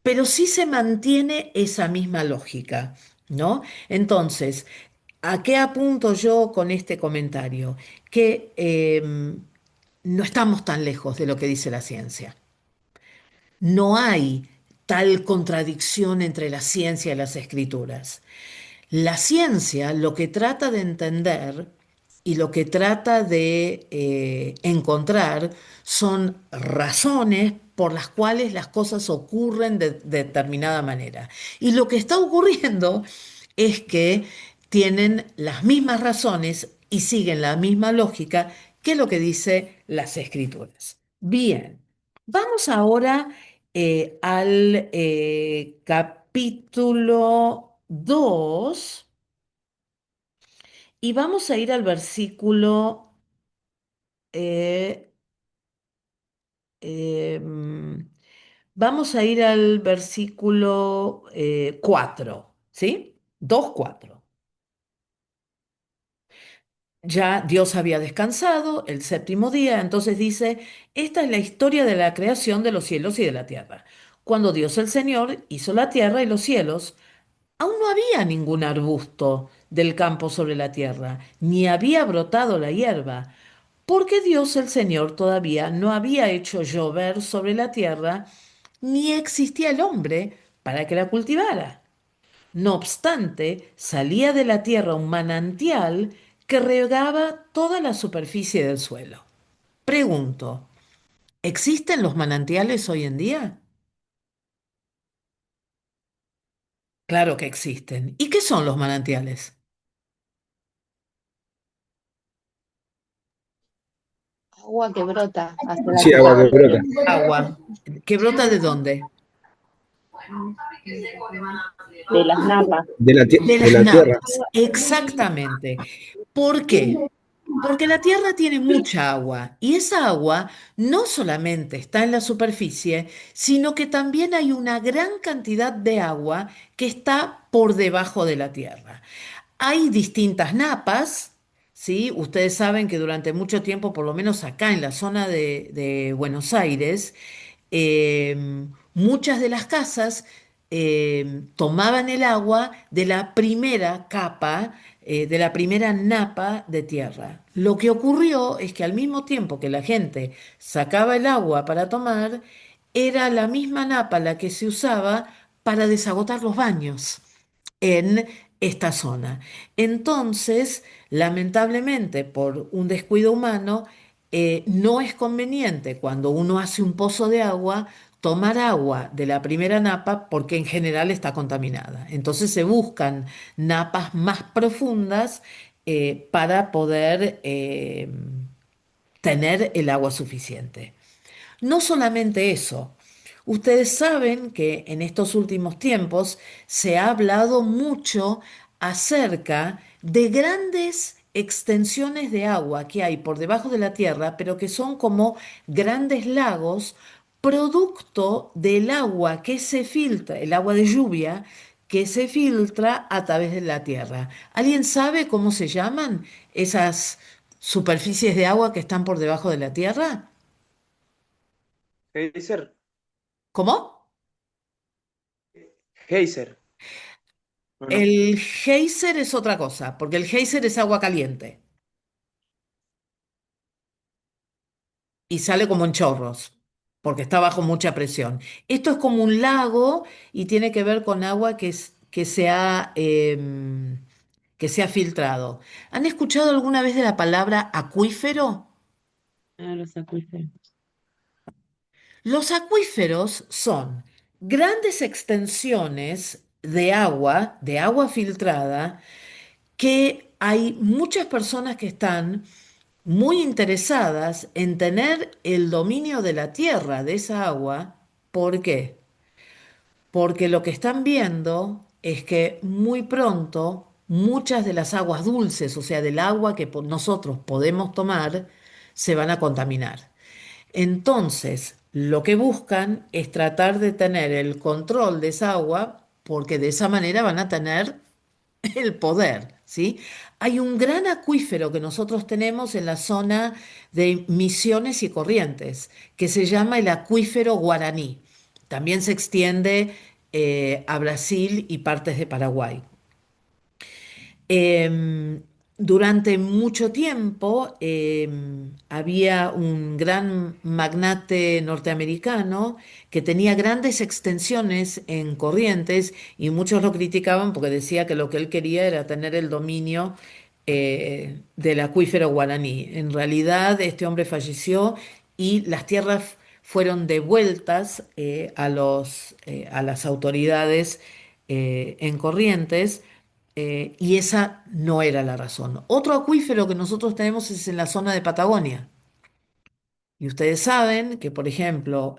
pero sí se mantiene esa misma lógica, ¿no? Entonces, ¿a qué apunto yo con este comentario? Que no estamos tan lejos de lo que dice la ciencia. No hay tal contradicción entre la ciencia y las escrituras. La ciencia lo que trata de entender y lo que trata de encontrar son razones por las cuales las cosas ocurren de determinada manera. Y lo que está ocurriendo es que tienen las mismas razones y siguen la misma lógica que lo que dice las escrituras. Bien, vamos ahora al capítulo 2 y vamos a ir al versículo, eh, em, vamos a ir al versículo 4, ¿sí? 2:4. Ya Dios había descansado el séptimo día, entonces dice, esta es la historia de la creación de los cielos y de la tierra. Cuando Dios el Señor hizo la tierra y los cielos, aún no había ningún arbusto del campo sobre la tierra, ni había brotado la hierba, porque Dios el Señor todavía no había hecho llover sobre la tierra, ni existía el hombre para que la cultivara. No obstante, salía de la tierra un manantial que regaba toda la superficie del suelo. Pregunto, ¿existen los manantiales hoy en día? Claro que existen. ¿Y qué son los manantiales? Agua que brota hacia la Sí, agua tierra. que brota. Agua. ¿Que brota de dónde? De las napas. De De las la tierra. napas. Exactamente. ¿Por qué? Porque la Tierra tiene mucha agua y esa agua no solamente está en la superficie, sino que también hay una gran cantidad de agua que está por debajo de la Tierra. Hay distintas napas, ¿sí? Ustedes saben que durante mucho tiempo, por lo menos acá en la zona de Buenos Aires, muchas de las casas tomaban el agua de la primera capa, de la primera napa de tierra. Lo que ocurrió es que al mismo tiempo que la gente sacaba el agua para tomar, era la misma napa la que se usaba para desagotar los baños en esta zona. Entonces, lamentablemente, por un descuido humano, no es conveniente cuando uno hace un pozo de agua tomar agua de la primera napa porque en general está contaminada. Entonces se buscan napas más profundas para poder tener el agua suficiente. No solamente eso, ustedes saben que en estos últimos tiempos se ha hablado mucho acerca de grandes extensiones de agua que hay por debajo de la tierra, pero que son como grandes lagos, producto del agua que se filtra, el agua de lluvia que se filtra a través de la tierra. ¿Alguien sabe cómo se llaman esas superficies de agua que están por debajo de la tierra? Geyser, ¿Cómo? Geyser, ¿o no? El geyser es otra cosa, porque el geyser es agua caliente y sale como en chorros, porque está bajo mucha presión. Esto es como un lago y tiene que ver con agua que se ha filtrado. ¿Han escuchado alguna vez de la palabra acuífero? Ah, los acuíferos. Los acuíferos son grandes extensiones de agua filtrada, que hay muchas personas que están muy interesadas en tener el dominio de la tierra, de esa agua. ¿Por qué? Porque lo que están viendo es que muy pronto muchas de las aguas dulces, o sea, del agua que nosotros podemos tomar, se van a contaminar. Entonces, lo que buscan es tratar de tener el control de esa agua porque de esa manera van a tener el poder, ¿sí? Hay un gran acuífero que nosotros tenemos en la zona de Misiones y Corrientes, que se llama el acuífero Guaraní. También se extiende a Brasil y partes de Paraguay. Em, Durante mucho tiempo había un gran magnate norteamericano que tenía grandes extensiones en Corrientes y muchos lo criticaban porque decía que lo que él quería era tener el dominio del acuífero guaraní. En realidad, este hombre falleció y las tierras fueron devueltas a las autoridades en Corrientes, y esa no era la razón. Otro acuífero que nosotros tenemos es en la zona de Patagonia. Y ustedes saben que, por ejemplo,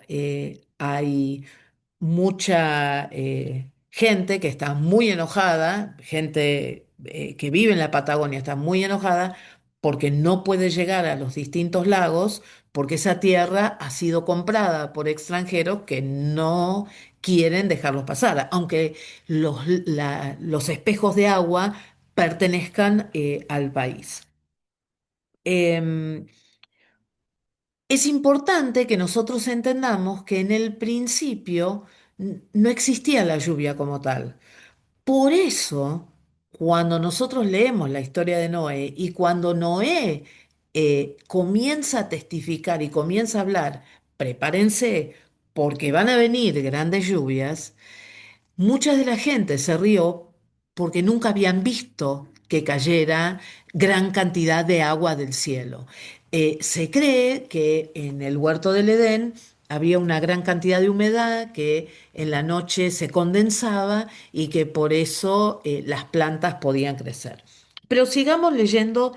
hay mucha gente que está muy enojada, gente que vive en la Patagonia está muy enojada porque no puede llegar a los distintos lagos, porque esa tierra ha sido comprada por extranjeros que no quieren dejarlos pasar, aunque los espejos de agua pertenezcan al país. Em, es importante que nosotros entendamos que en el principio no existía la lluvia como tal. Por eso, cuando nosotros leemos la historia de Noé y cuando Noé comienza a testificar y comienza a hablar, prepárense porque van a venir grandes lluvias. Mucha de la gente se rió porque nunca habían visto que cayera gran cantidad de agua del cielo. Se cree que en el huerto del Edén había una gran cantidad de humedad que en la noche se condensaba y que por eso las plantas podían crecer. Pero sigamos leyendo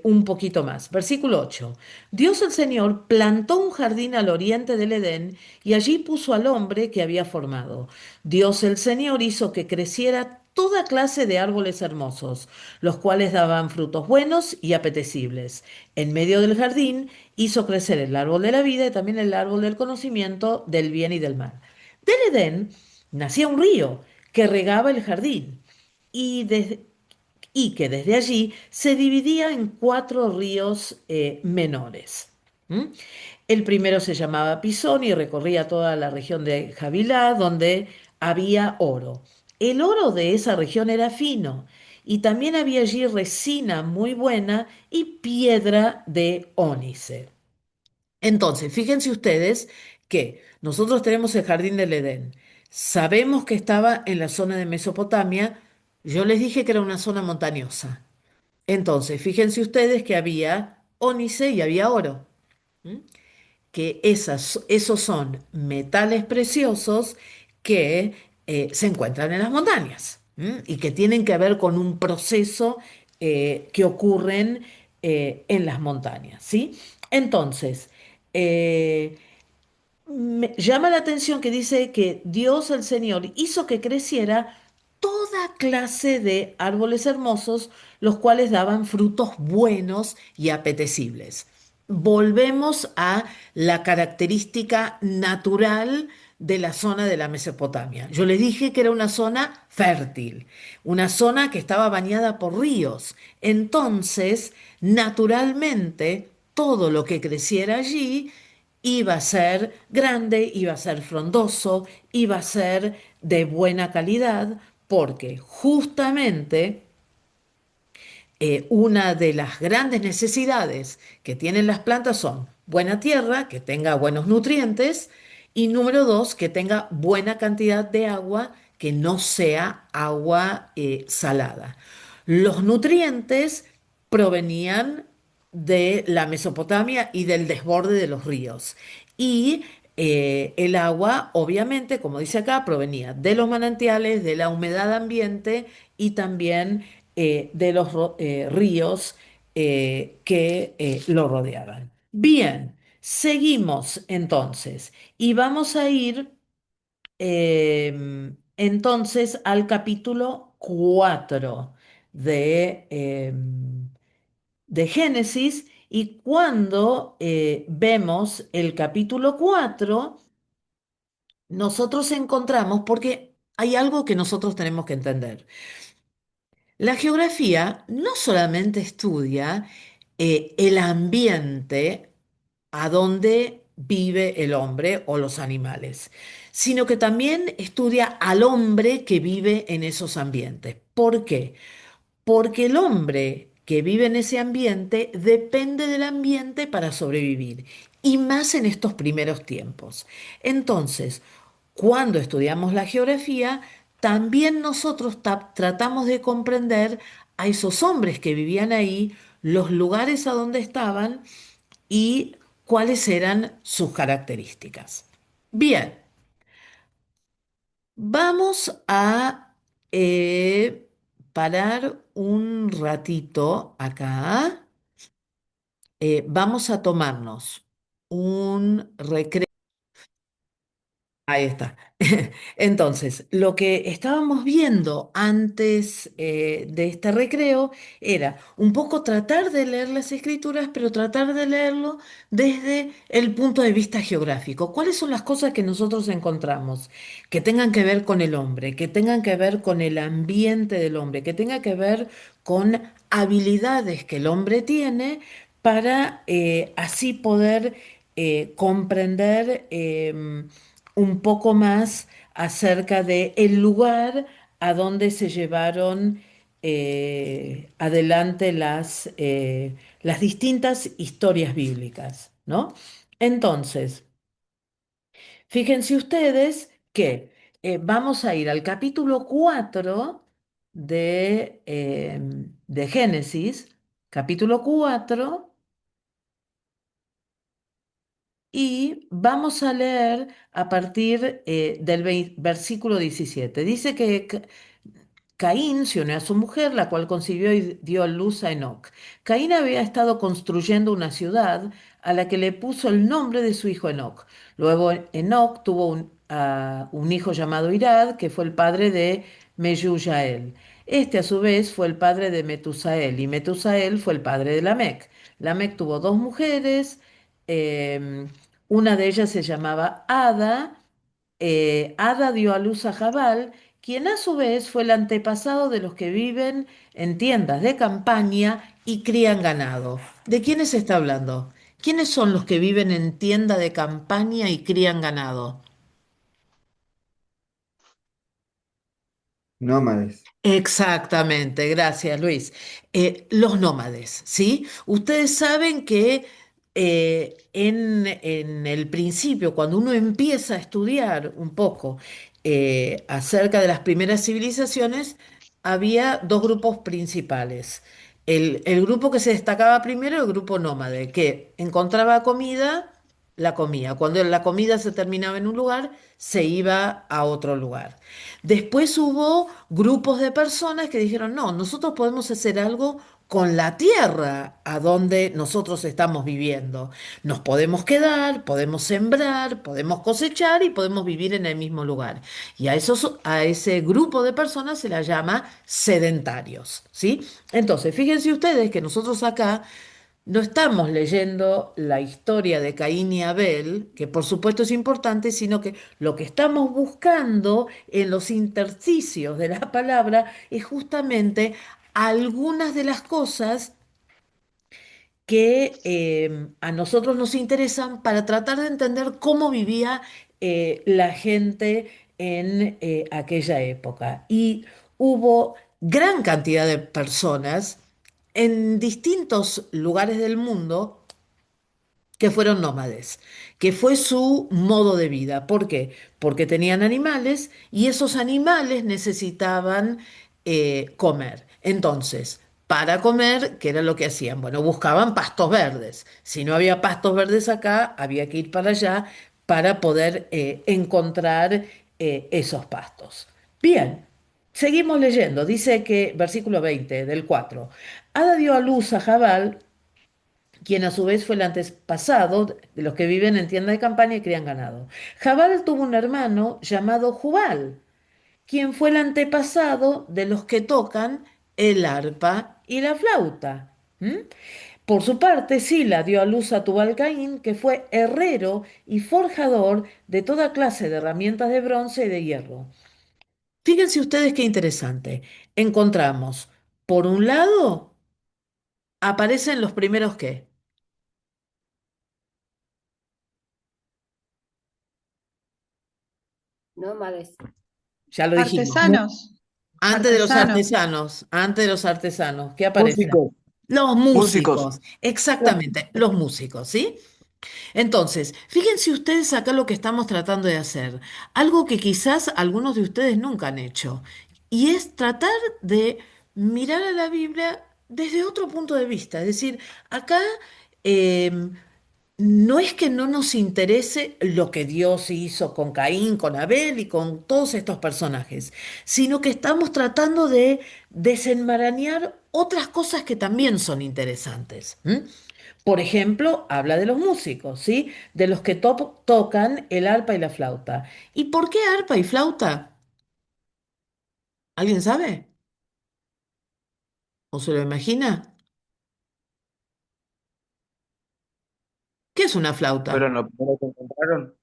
un poquito más. Versículo 8. Dios el Señor plantó un jardín al oriente del Edén y allí puso al hombre que había formado. Dios el Señor hizo que creciera toda clase de árboles hermosos, los cuales daban frutos buenos y apetecibles. En medio del jardín hizo crecer el árbol de la vida y también el árbol del conocimiento del bien y del mal. Del Edén nacía un río que regaba el jardín y, y que desde allí se dividía en cuatro ríos menores. ¿Mm? El primero se llamaba Pisón y recorría toda la región de Javilá, donde había oro. El oro de esa región era fino y también había allí resina muy buena y piedra de ónice. Entonces, fíjense ustedes que nosotros tenemos el jardín del Edén. Sabemos que estaba en la zona de Mesopotamia. Yo les dije que era una zona montañosa. Entonces, fíjense ustedes que había ónice y había oro. ¿Mm? Que esos son metales preciosos que se encuentran en las montañas. ¿M? Y que tienen que ver con un proceso que ocurren en las montañas, ¿sí? Entonces, eh, me llama la atención que dice que Dios el Señor hizo que creciera toda clase de árboles hermosos, los cuales daban frutos buenos y apetecibles. Volvemos a la característica natural de la zona de la Mesopotamia. Yo les dije que era una zona fértil, una zona que estaba bañada por ríos. Entonces, naturalmente, todo lo que creciera allí iba a ser grande, iba a ser frondoso, iba a ser de buena calidad, porque justamente una de las grandes necesidades que tienen las plantas son buena tierra, que tenga buenos nutrientes, y número dos, que tenga buena cantidad de agua, que no sea agua salada. Los nutrientes provenían de la Mesopotamia y del desborde de los ríos. Y el agua, obviamente, como dice acá, provenía de los manantiales, de la humedad ambiente y también de los ríos que lo rodeaban. Bien, seguimos entonces y vamos a ir entonces al capítulo 4 de Génesis, y cuando vemos el capítulo 4 nosotros encontramos, porque hay algo que nosotros tenemos que entender. La geografía no solamente estudia el ambiente a donde vive el hombre o los animales, sino que también estudia al hombre que vive en esos ambientes. ¿Por qué? porque el hombre que vive en ese ambiente depende del ambiente para sobrevivir, y más en estos primeros tiempos. Entonces, cuando estudiamos la geografía, también nosotros tratamos de comprender a esos hombres que vivían ahí, los lugares a donde estaban y cuáles eran sus características. Bien, vamos a parar un ratito acá. Vamos a tomarnos un recreo. Ahí está. Entonces, lo que estábamos viendo antes de este recreo era un poco tratar de leer las escrituras, pero tratar de leerlo desde el punto de vista geográfico. ¿Cuáles son las cosas que nosotros encontramos que tengan que ver con el hombre, que tengan que ver con el ambiente del hombre, que tenga que ver con habilidades que el hombre tiene para así poder comprender un poco más acerca de el lugar a donde se llevaron adelante las distintas historias bíblicas, ¿no? Entonces, fíjense ustedes que vamos a ir al capítulo 4 de Génesis, capítulo 4. Y vamos a leer a partir del versículo 17. Dice que Caín se unió a su mujer, la cual concibió y dio a luz a Enoc. Caín había estado construyendo una ciudad a la que le puso el nombre de su hijo Enoc. Luego Enoc tuvo un hijo llamado Irad, que fue el padre de Meyujael. Este a su vez fue el padre de Metusael, y Metusael fue el padre de Lamec. Lamec tuvo dos mujeres, eh, una de ellas se llamaba Ada. Ada dio a luz a Jabal, quien a su vez fue el antepasado de los que viven en tiendas de campaña y crían ganado. ¿De quiénes está hablando? ¿Quiénes son los que viven en tienda de campaña y crían ganado? Nómades. Exactamente, gracias Luis. Los nómades, ¿sí? Ustedes saben que en el principio, cuando uno empieza a estudiar un poco acerca de las primeras civilizaciones, había dos grupos principales. El grupo que se destacaba primero, el grupo nómade, que encontraba comida, la comía. Cuando la comida se terminaba en un lugar, se iba a otro lugar. Después hubo grupos de personas que dijeron, no, nosotros podemos hacer algo con la tierra a donde nosotros estamos viviendo. Nos podemos quedar, podemos sembrar, podemos cosechar y podemos vivir en el mismo lugar. Y a ese grupo de personas se la llama sedentarios, ¿sí? Entonces, fíjense ustedes que nosotros acá no estamos leyendo la historia de Caín y Abel, que por supuesto es importante, sino que lo que estamos buscando en los intersticios de la palabra es justamente algunas de las cosas que a nosotros nos interesan para tratar de entender cómo vivía la gente en aquella época. Y hubo gran cantidad de personas en distintos lugares del mundo que fueron nómades, que fue su modo de vida. ¿Por qué? Porque tenían animales y esos animales necesitaban comer. Entonces, para comer, ¿qué era lo que hacían? Bueno, buscaban pastos verdes. Si no había pastos verdes acá, había que ir para allá para poder encontrar esos pastos. Bien, seguimos leyendo. Dice que, versículo 20 del 4, Ada dio a luz a Jabal, quien a su vez fue el antepasado de los que viven en tienda de campaña y crían ganado. Jabal tuvo un hermano llamado Jubal, quien fue el antepasado de los que tocan el arpa y la flauta. ¿Mm? Por su parte, Sila dio a luz a Tubal-Caín, que fue herrero y forjador de toda clase de herramientas de bronce y de hierro. Fíjense ustedes qué interesante. Encontramos, por un lado, aparecen los primeros qué. Nómades. Ya lo dijimos. Artesanos. Antes de los artesanos, antes de los artesanos, ¿qué aparece? Músicos. Los Músicos. músicos, exactamente, los músicos, ¿sí? Entonces, fíjense ustedes acá lo que estamos tratando de hacer, algo que quizás algunos de ustedes nunca han hecho, y es tratar de mirar a la Biblia desde otro punto de vista. Es decir, acá eh, no es que no nos interese lo que Dios hizo con Caín, con Abel y con todos estos personajes, sino que estamos tratando de desenmarañar otras cosas que también son interesantes. ¿M? Por ejemplo, habla de los músicos, ¿sí? De los que tocan el arpa y la flauta. ¿Y por qué arpa y flauta? ¿Alguien sabe? ¿O se lo imagina? ¿Qué es una flauta? Fueron los primeros que encontraron.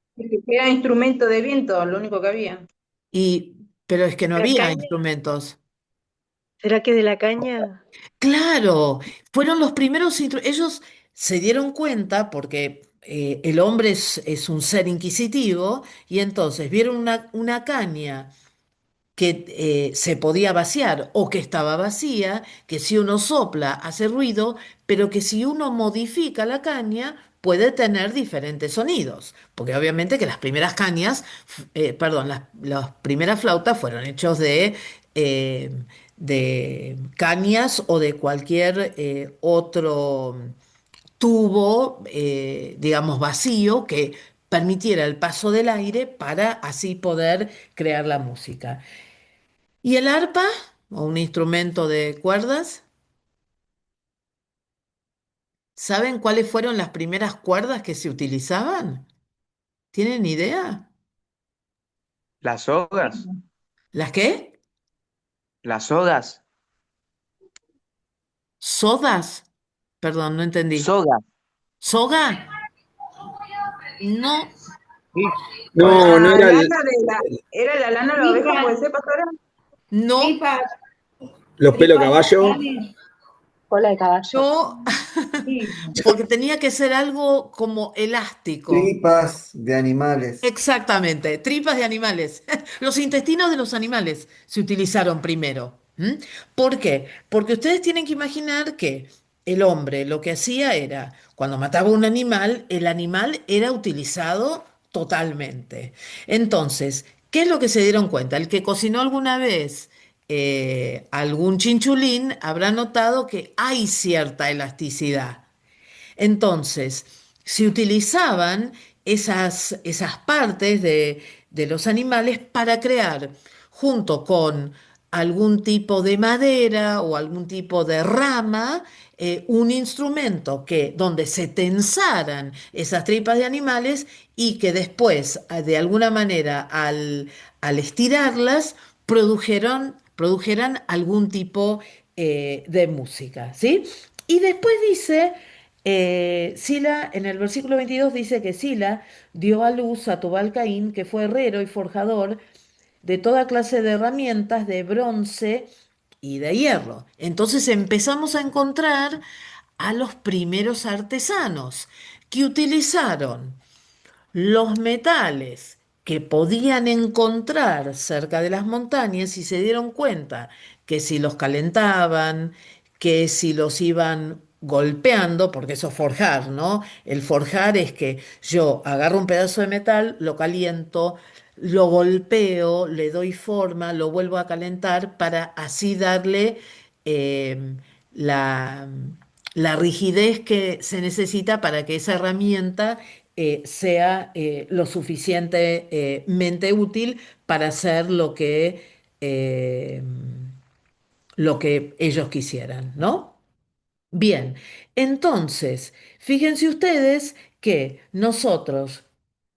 Era instrumento de viento, lo único que había. Pero es que no ¿La había caña? instrumentos. ¿Será que de la caña? Claro, fueron los primeros, ellos se dieron cuenta porque el hombre es un ser inquisitivo y entonces vieron una caña que se podía vaciar o que estaba vacía, que si uno sopla hace ruido, pero que si uno modifica la caña puede tener diferentes sonidos, porque obviamente que las primeras cañas, perdón, las primeras flautas fueron hechos eh, de cañas o de cualquier otro tubo, digamos, vacío que permitiera el paso del aire para así poder crear la música. ¿Y el arpa? ¿O un instrumento de cuerdas? ¿Saben cuáles fueron las primeras cuerdas que se utilizaban? ¿Tienen idea? Las sogas. ¿Las qué? Las sogas. ¿Sodas? Perdón, no entendí. Sogas. ¿Soga? No, Sí. Con No, no la era lana ¿era la lana de la oveja, puede ser, pastora? no, los pelos caballo. Cola de caballo. no, porque tenía que ser algo como elástico. Tripas de animales. Exactamente, tripas de animales. Los intestinos de los animales se utilizaron primero. ¿M? ¿Por qué? Porque ustedes tienen que imaginar que el hombre lo que hacía era, cuando mataba un animal, el animal era utilizado totalmente. Entonces, ¿qué es lo que se dieron cuenta? El que cocinó alguna vez algún chinchulín habrá notado que hay cierta elasticidad. Entonces, se utilizaban esas partes de los animales para crear, junto con algún tipo de madera o algún tipo de rama, un instrumento donde se tensaran esas tripas de animales y que después, de alguna manera, al estirarlas, produjeran algún tipo de música, ¿sí? Y después dice Sila, en el versículo 22 dice que Sila dio a luz a Tubal Caín, que fue herrero y forjador de toda clase de herramientas de bronce y de hierro. Entonces empezamos a encontrar a los primeros artesanos que utilizaron los metales que podían encontrar cerca de las montañas y se dieron cuenta que si los calentaban, que si los iban golpeando, porque eso es forjar, ¿no? El forjar es que yo agarro un pedazo de metal, lo caliento, lo golpeo, le doy forma, lo vuelvo a calentar para así darle eh, la, la rigidez que se necesita para que esa herramienta sea lo suficientemente útil para hacer eh, lo que ellos quisieran, ¿no? Bien, entonces, fíjense ustedes que nosotros,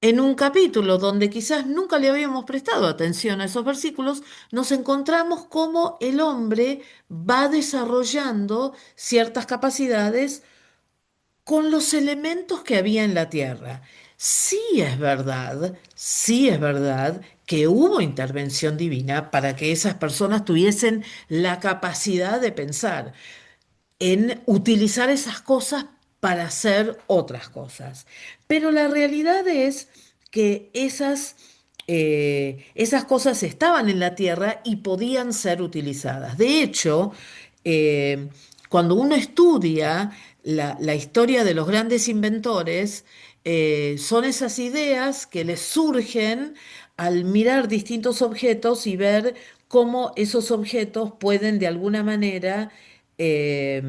en un capítulo donde quizás nunca le habíamos prestado atención a esos versículos, nos encontramos cómo el hombre va desarrollando ciertas capacidades con los elementos que había en la tierra. Sí es verdad que hubo intervención divina para que esas personas tuviesen la capacidad de pensar en utilizar esas cosas para hacer otras cosas. Pero la realidad es que esas esas cosas estaban en la Tierra y podían ser utilizadas. De hecho, eh, cuando uno estudia la historia de los grandes inventores, son esas ideas que les surgen al mirar distintos objetos y ver cómo esos objetos pueden de alguna manera eh,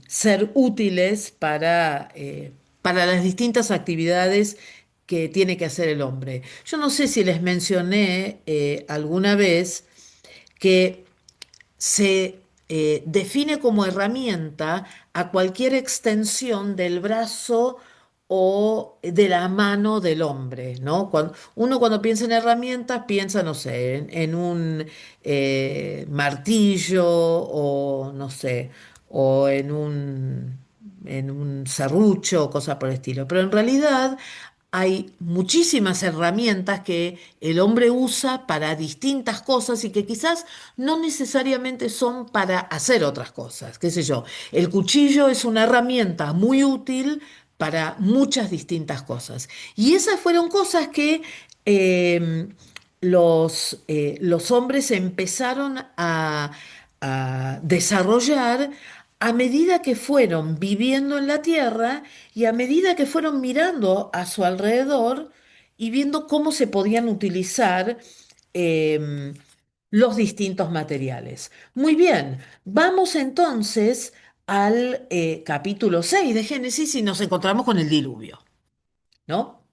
ser útiles para las distintas actividades que tiene que hacer el hombre. Yo no sé si les mencioné alguna vez que se define como herramienta a cualquier extensión del brazo o de la mano del hombre, ¿no? Uno cuando piensa en herramientas piensa, no sé, en un martillo o no sé, o en un serrucho o cosas por el estilo. Pero en realidad hay muchísimas herramientas que el hombre usa para distintas cosas y que quizás no necesariamente son para hacer otras cosas. Qué sé yo, el cuchillo es una herramienta muy útil para muchas distintas cosas. Y esas fueron cosas que eh, los hombres empezaron a desarrollar a medida que fueron viviendo en la tierra y a medida que fueron mirando a su alrededor y viendo cómo se podían utilizar eh, los distintos materiales. Muy bien, vamos entonces al capítulo 6 de Génesis y nos encontramos con el diluvio, ¿no?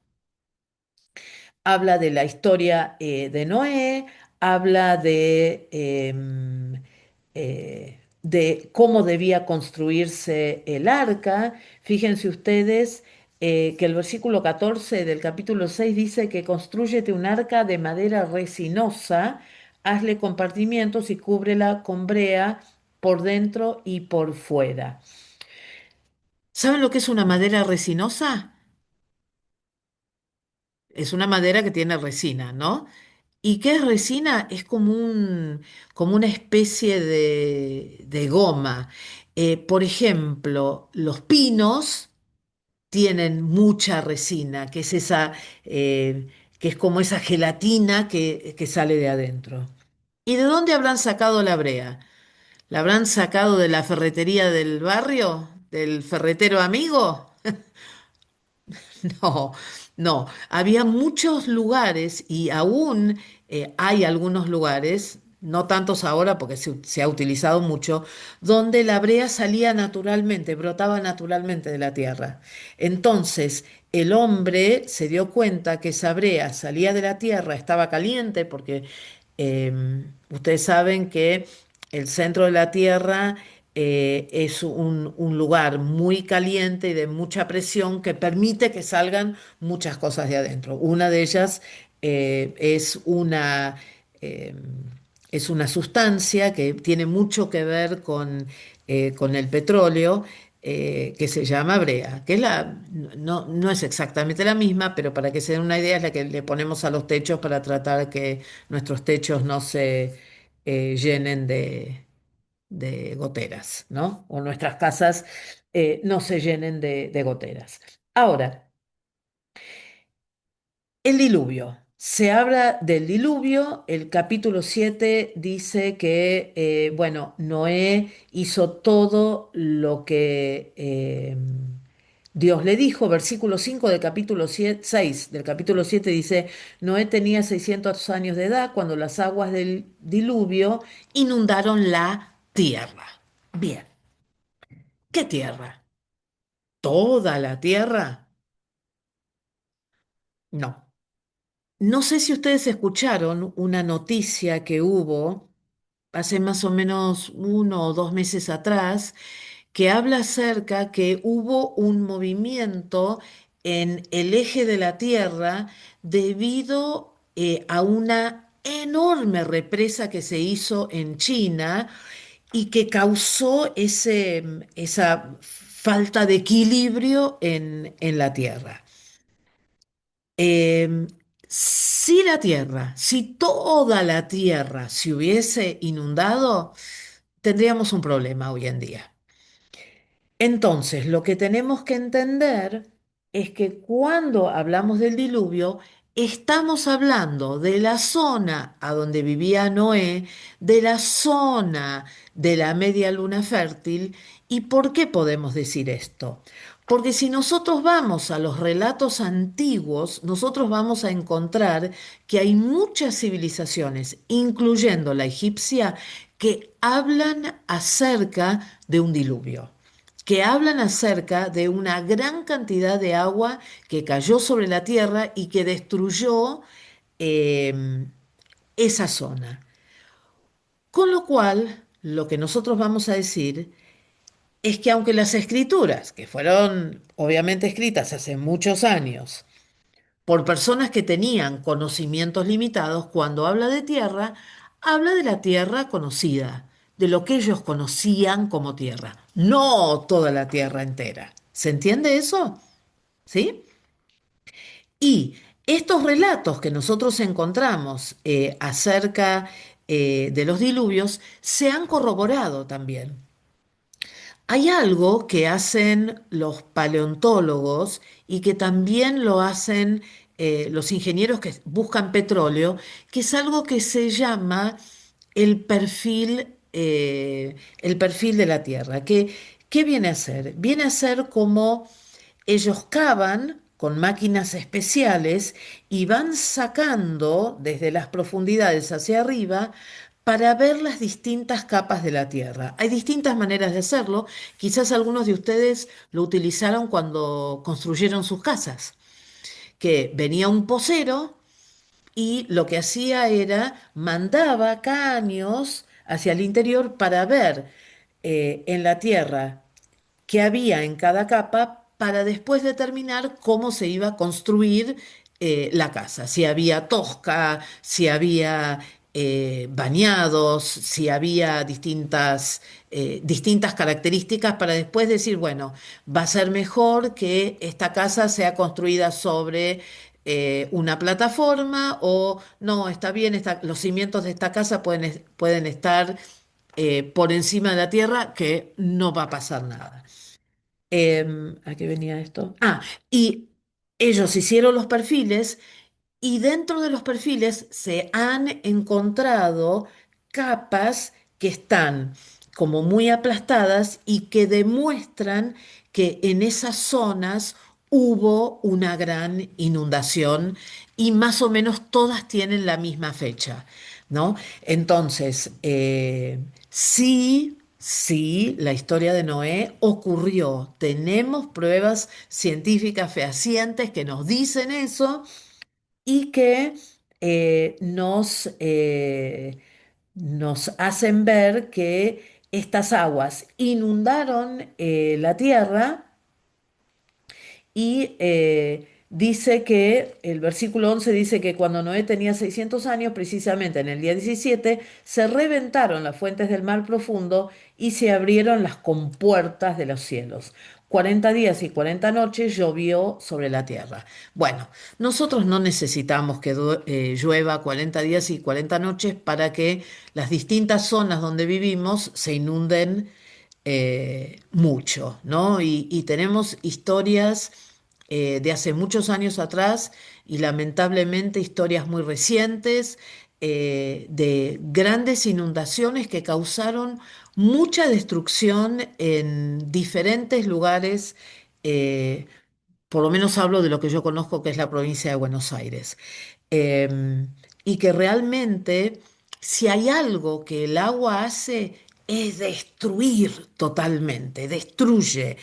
Habla de la historia de Noé, habla de cómo debía construirse el arca. Fíjense ustedes que el versículo 14 del capítulo 6 dice que construyete un arca de madera resinosa, hazle compartimientos y cúbrela con brea por dentro y por fuera. ¿Saben lo que es una madera resinosa? Es una madera que tiene resina, ¿no? ¿Y qué es resina? Es como una especie de goma. Por ejemplo, los pinos tienen mucha resina, que es que es como esa gelatina que sale de adentro. ¿Y de dónde habrán sacado la brea? ¿La habrán sacado de la ferretería del barrio? ¿Del ferretero amigo? No, no. Había muchos lugares y aún hay algunos lugares, no tantos ahora porque se ha utilizado mucho, donde la brea salía naturalmente, brotaba naturalmente de la tierra. Entonces, el hombre se dio cuenta que esa brea salía de la tierra, estaba caliente porque ustedes saben que el centro de la tierra es un lugar muy caliente y de mucha presión que permite que salgan muchas cosas de adentro. Una de ellas es eh, es una sustancia que tiene mucho que ver con el petróleo. Que se llama brea, que no es exactamente la misma, pero para que se den una idea es la que le ponemos a los techos para tratar que nuestros techos no se llenen de goteras, ¿no? O nuestras casas no se llenen de goteras. Ahora, el diluvio. Se habla del diluvio, el capítulo 7 dice que, bueno, Noé hizo todo lo que Dios le dijo. Versículo 5 del capítulo 6 del capítulo 7 dice, Noé tenía 600 años de edad cuando las aguas del diluvio inundaron la tierra. Bien, ¿qué tierra? ¿Toda la tierra? No. No sé si ustedes escucharon una noticia que hubo hace más o menos 1 o 2 meses atrás, que habla acerca que hubo un movimiento en el eje de la Tierra debido a una enorme represa que se hizo en China y que causó esa falta de equilibrio en la Tierra. Em, si toda la tierra se hubiese inundado, tendríamos un problema hoy en día. Entonces, lo que tenemos que entender es que cuando hablamos del diluvio, Estamos hablando de la zona a donde vivía Noé, de la zona de la media luna fértil. ¿Y por qué podemos decir esto? Porque si nosotros vamos a los relatos antiguos, nosotros vamos a encontrar que hay muchas civilizaciones, incluyendo la egipcia, que hablan acerca de un diluvio, que hablan acerca de una gran cantidad de agua que cayó sobre la tierra y que destruyó eh, esa zona. Con lo cual, lo que nosotros vamos a decir es que aunque las escrituras, que fueron obviamente escritas hace muchos años por personas que tenían conocimientos limitados, cuando habla de tierra, habla de la tierra conocida, de lo que ellos conocían como tierra, no toda la tierra entera. ¿Se entiende eso? ¿Sí? Y estos relatos que nosotros encontramos acerca de los diluvios se han corroborado también. Hay algo que hacen los paleontólogos y que también lo hacen los ingenieros que buscan petróleo, que es algo que se llama el perfil de la Tierra. ¿Qué viene a ser? Viene a ser como ellos cavan con máquinas especiales y van sacando desde las profundidades hacia arriba para ver las distintas capas de la Tierra. Hay distintas maneras de hacerlo. Quizás algunos de ustedes lo utilizaron cuando construyeron sus casas, que venía un pocero y lo que hacía era mandaba caños hacia el interior para ver en la Tierra que había en cada capa para después determinar cómo se iba a construir la casa, si había tosca, si había bañados, si había distintas características para después decir, bueno, va a ser mejor que esta casa sea construida sobre una plataforma o no, está bien, los cimientos de esta casa pueden estar por encima de la tierra, que no va a pasar nada. ¿A qué venía esto? Y ellos hicieron los perfiles y dentro de los perfiles se han encontrado capas que están como muy aplastadas y que demuestran que en esas zonas hubo una gran inundación y más o menos todas tienen la misma fecha, ¿no? Entonces, sí, sí, la historia de Noé ocurrió. Tenemos pruebas científicas fehacientes que nos dicen eso y que nos hacen ver que estas aguas inundaron la tierra y dice que el versículo 11 dice que cuando Noé tenía 600 años, precisamente en el día 17 se reventaron las fuentes del mar profundo y se abrieron las compuertas de los cielos. 40 días y 40 noches llovió sobre la tierra. Bueno, nosotros no necesitamos que llueva 40 días y 40 noches para que las distintas zonas donde vivimos se inunden mucho, ¿no? Y tenemos historias de hace muchos años atrás y lamentablemente historias muy recientes de grandes inundaciones que causaron mucha destrucción en diferentes lugares. Por lo menos hablo de lo que yo conozco, que es la provincia de Buenos Aires. Eh, y que realmente, si hay algo que el agua hace, es destruir totalmente, destruye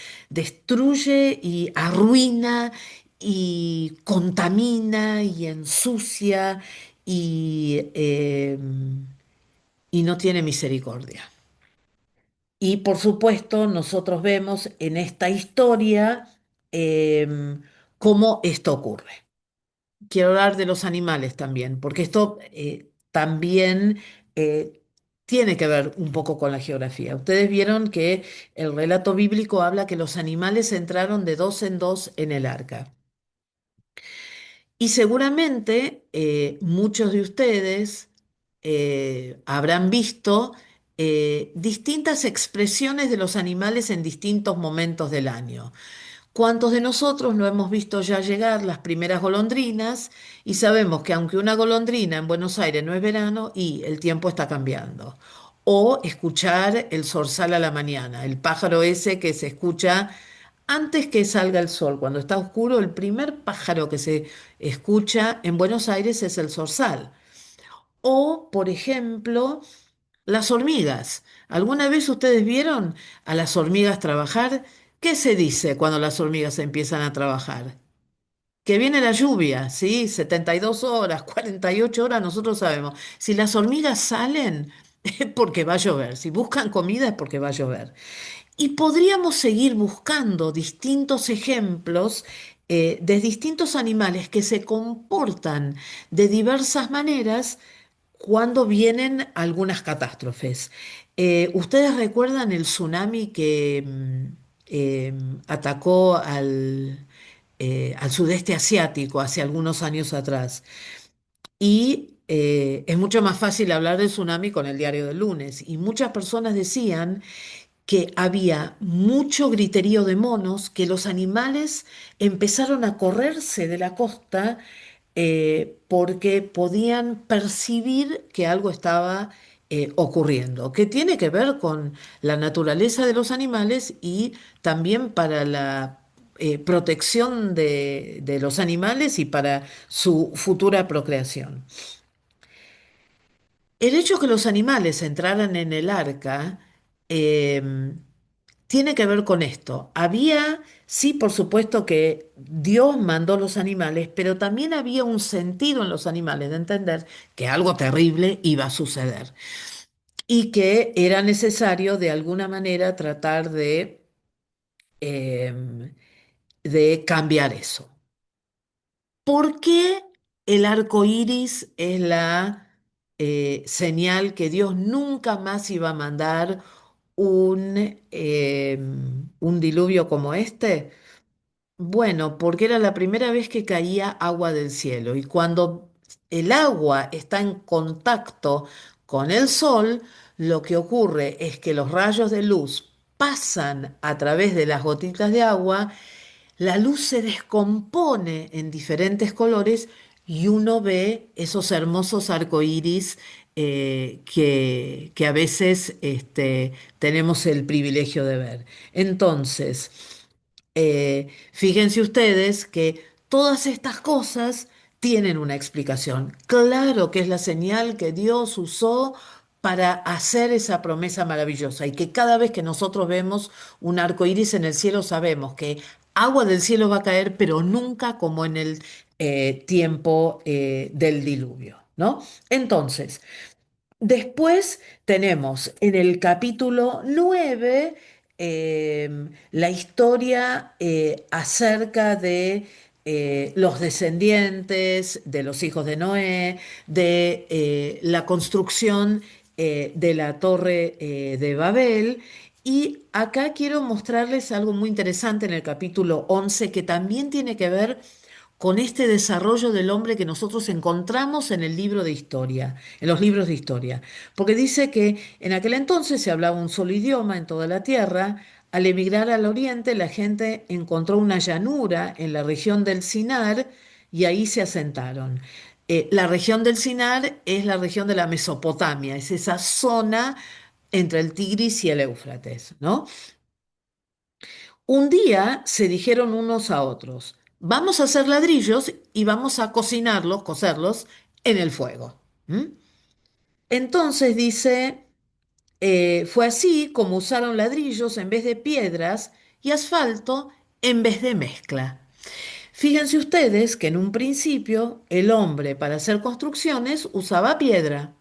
y arruina y contamina y ensucia y no tiene misericordia. Y por supuesto, nosotros vemos en esta historia cómo esto ocurre. Quiero hablar de los animales también, porque esto también eh, tiene que ver un poco con la geografía. Ustedes vieron que el relato bíblico habla que los animales entraron de dos en dos en el arca. Y seguramente muchos de ustedes habrán visto distintas expresiones de los animales en distintos momentos del año. ¿Cuántos de nosotros no hemos visto ya llegar las primeras golondrinas y sabemos que aunque una golondrina en Buenos Aires no es verano y el tiempo está cambiando? O escuchar el zorzal a la mañana, el pájaro ese que se escucha antes que salga el sol, cuando está oscuro, el primer pájaro que se escucha en Buenos Aires es el zorzal. O, por ejemplo, las hormigas. ¿Alguna vez ustedes vieron a las hormigas trabajar? ¿Qué se dice cuando las hormigas empiezan a trabajar? Que viene la lluvia, ¿sí? 72 horas, 48 horas, nosotros sabemos. Si las hormigas salen, es porque va a llover. Si buscan comida, es porque va a llover. Y podríamos seguir buscando distintos ejemplos de distintos animales que se comportan de diversas maneras cuando vienen algunas catástrofes. ¿Ustedes recuerdan el tsunami que atacó al sudeste asiático hace algunos años atrás? Y es mucho más fácil hablar del tsunami con el diario del lunes. Y muchas personas decían que había mucho griterío de monos, que los animales empezaron a correrse de la costa porque podían percibir que algo estaba ocurriendo, que tiene que ver con la naturaleza de los animales y también para la protección de los animales y para su futura procreación. El hecho que los animales entraran en el arca eh, tiene que ver con esto. Había, sí, por supuesto que Dios mandó los animales, pero también había un sentido en los animales de entender que algo terrible iba a suceder y que era necesario de alguna manera tratar eh, de cambiar eso. ¿Por qué el arco iris es la señal que Dios nunca más iba a mandar un diluvio como este? Bueno, porque era la primera vez que caía agua del cielo y cuando el agua está en contacto con el sol, lo que ocurre es que los rayos de luz pasan a través de las gotitas de agua, la luz se descompone en diferentes colores y uno ve esos hermosos arcoíris que a veces tenemos el privilegio de ver. Entonces, fíjense ustedes que todas estas cosas tienen una explicación. Claro que es la señal que Dios usó para hacer esa promesa maravillosa y que cada vez que nosotros vemos un arco iris en el cielo sabemos que agua del cielo va a caer, pero nunca como en el tiempo del diluvio, ¿no? Entonces, después tenemos en el capítulo 9 la historia acerca de los descendientes, de los hijos de Noé, de la construcción de la torre de Babel. Y acá quiero mostrarles algo muy interesante en el capítulo 11 que también tiene que ver con este desarrollo del hombre que nosotros encontramos en el libro de historia, en los libros de historia. Porque dice que en aquel entonces se hablaba un solo idioma en toda la tierra. Al emigrar al oriente, la gente encontró una llanura en la región del Sinar y ahí se asentaron. La región del Sinar es la región de la Mesopotamia, es esa zona entre el Tigris y el Éufrates, ¿no? Un día se dijeron unos a otros, vamos a hacer ladrillos y vamos a cocinarlos, cocerlos en el fuego. ¿Mm? Entonces dice, fue así como usaron ladrillos en vez de piedras y asfalto en vez de mezcla. Fíjense ustedes que en un principio el hombre para hacer construcciones usaba piedra.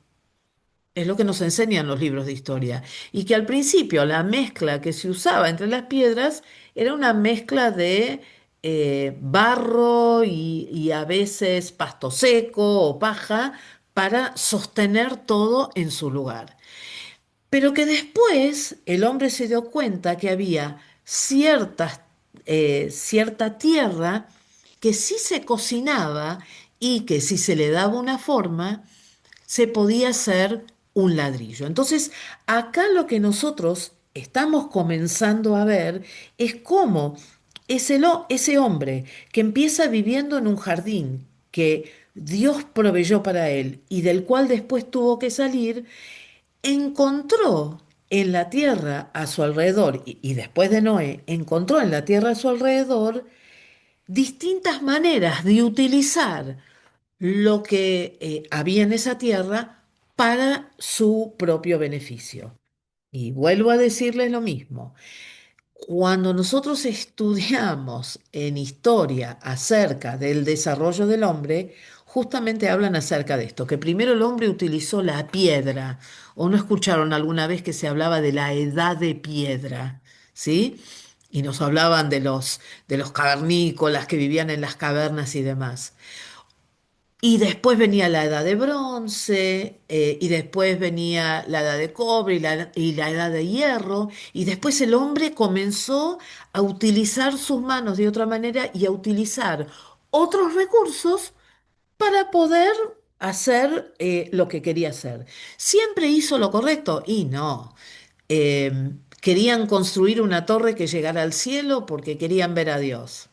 Es lo que nos enseñan los libros de historia. Y que al principio la mezcla que se usaba entre las piedras era una mezcla de barro y a veces pasto seco o paja para sostener todo en su lugar. Pero que después el hombre se dio cuenta que había cierta tierra que sí se cocinaba y que si se le daba una forma, se podía hacer un ladrillo. Entonces, acá lo que nosotros estamos comenzando a ver es cómo ese hombre que empieza viviendo en un jardín que Dios proveyó para él y del cual después tuvo que salir, encontró en la tierra a su alrededor, y después de Noé, encontró en la tierra a su alrededor distintas maneras de utilizar lo que había en esa tierra para su propio beneficio. Y vuelvo a decirles lo mismo. Cuando nosotros estudiamos en historia acerca del desarrollo del hombre, justamente hablan acerca de esto, que primero el hombre utilizó la piedra, o no escucharon alguna vez que se hablaba de la edad de piedra, ¿sí? Y nos hablaban de los cavernícolas que vivían en las cavernas y demás. Y después venía la edad de bronce, y después venía la edad de cobre y la edad de hierro, y después el hombre comenzó a utilizar sus manos de otra manera y a utilizar otros recursos para poder hacer lo que quería hacer. ¿Siempre hizo lo correcto? Y no. Querían construir una torre que llegara al cielo porque querían ver a Dios.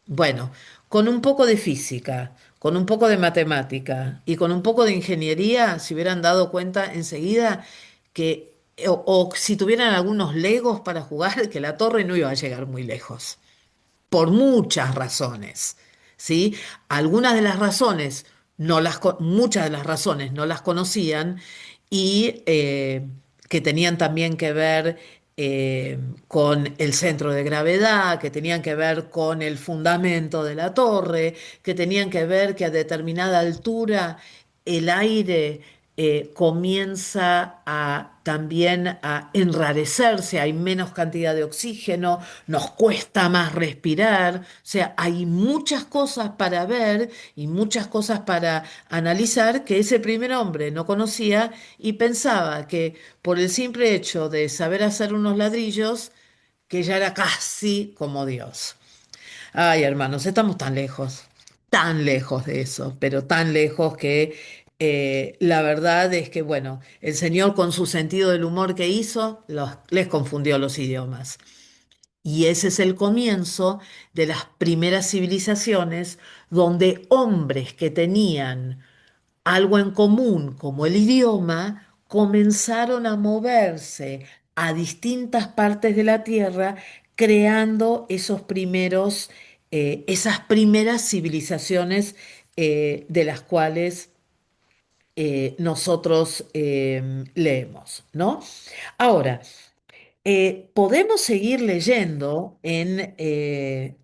Bueno, con un poco de física, con un poco de matemática y con un poco de ingeniería, se hubieran dado cuenta enseguida que, o si tuvieran algunos legos para jugar, que la torre no iba a llegar muy lejos por muchas razones, ¿sí? Algunas de las razones, muchas de las razones no las conocían y que tenían también que ver con el centro de gravedad, que tenían que ver con el fundamento de la torre, que tenían que ver que a determinada altura el aire comienza a también a enrarecerse, hay menos cantidad de oxígeno, nos cuesta más respirar, o sea, hay muchas cosas para ver y muchas cosas para analizar que ese primer hombre no conocía y pensaba que por el simple hecho de saber hacer unos ladrillos, que ya era casi como Dios. Ay, hermanos, estamos tan lejos de eso, pero tan lejos que la verdad es que, bueno, el Señor con su sentido del humor que hizo, les confundió los idiomas. Y ese es el comienzo de las primeras civilizaciones donde hombres que tenían algo en común como el idioma, comenzaron a moverse a distintas partes de la Tierra, creando esas primeras civilizaciones de las cuales nosotros leemos, ¿no? Ahora, podemos seguir leyendo en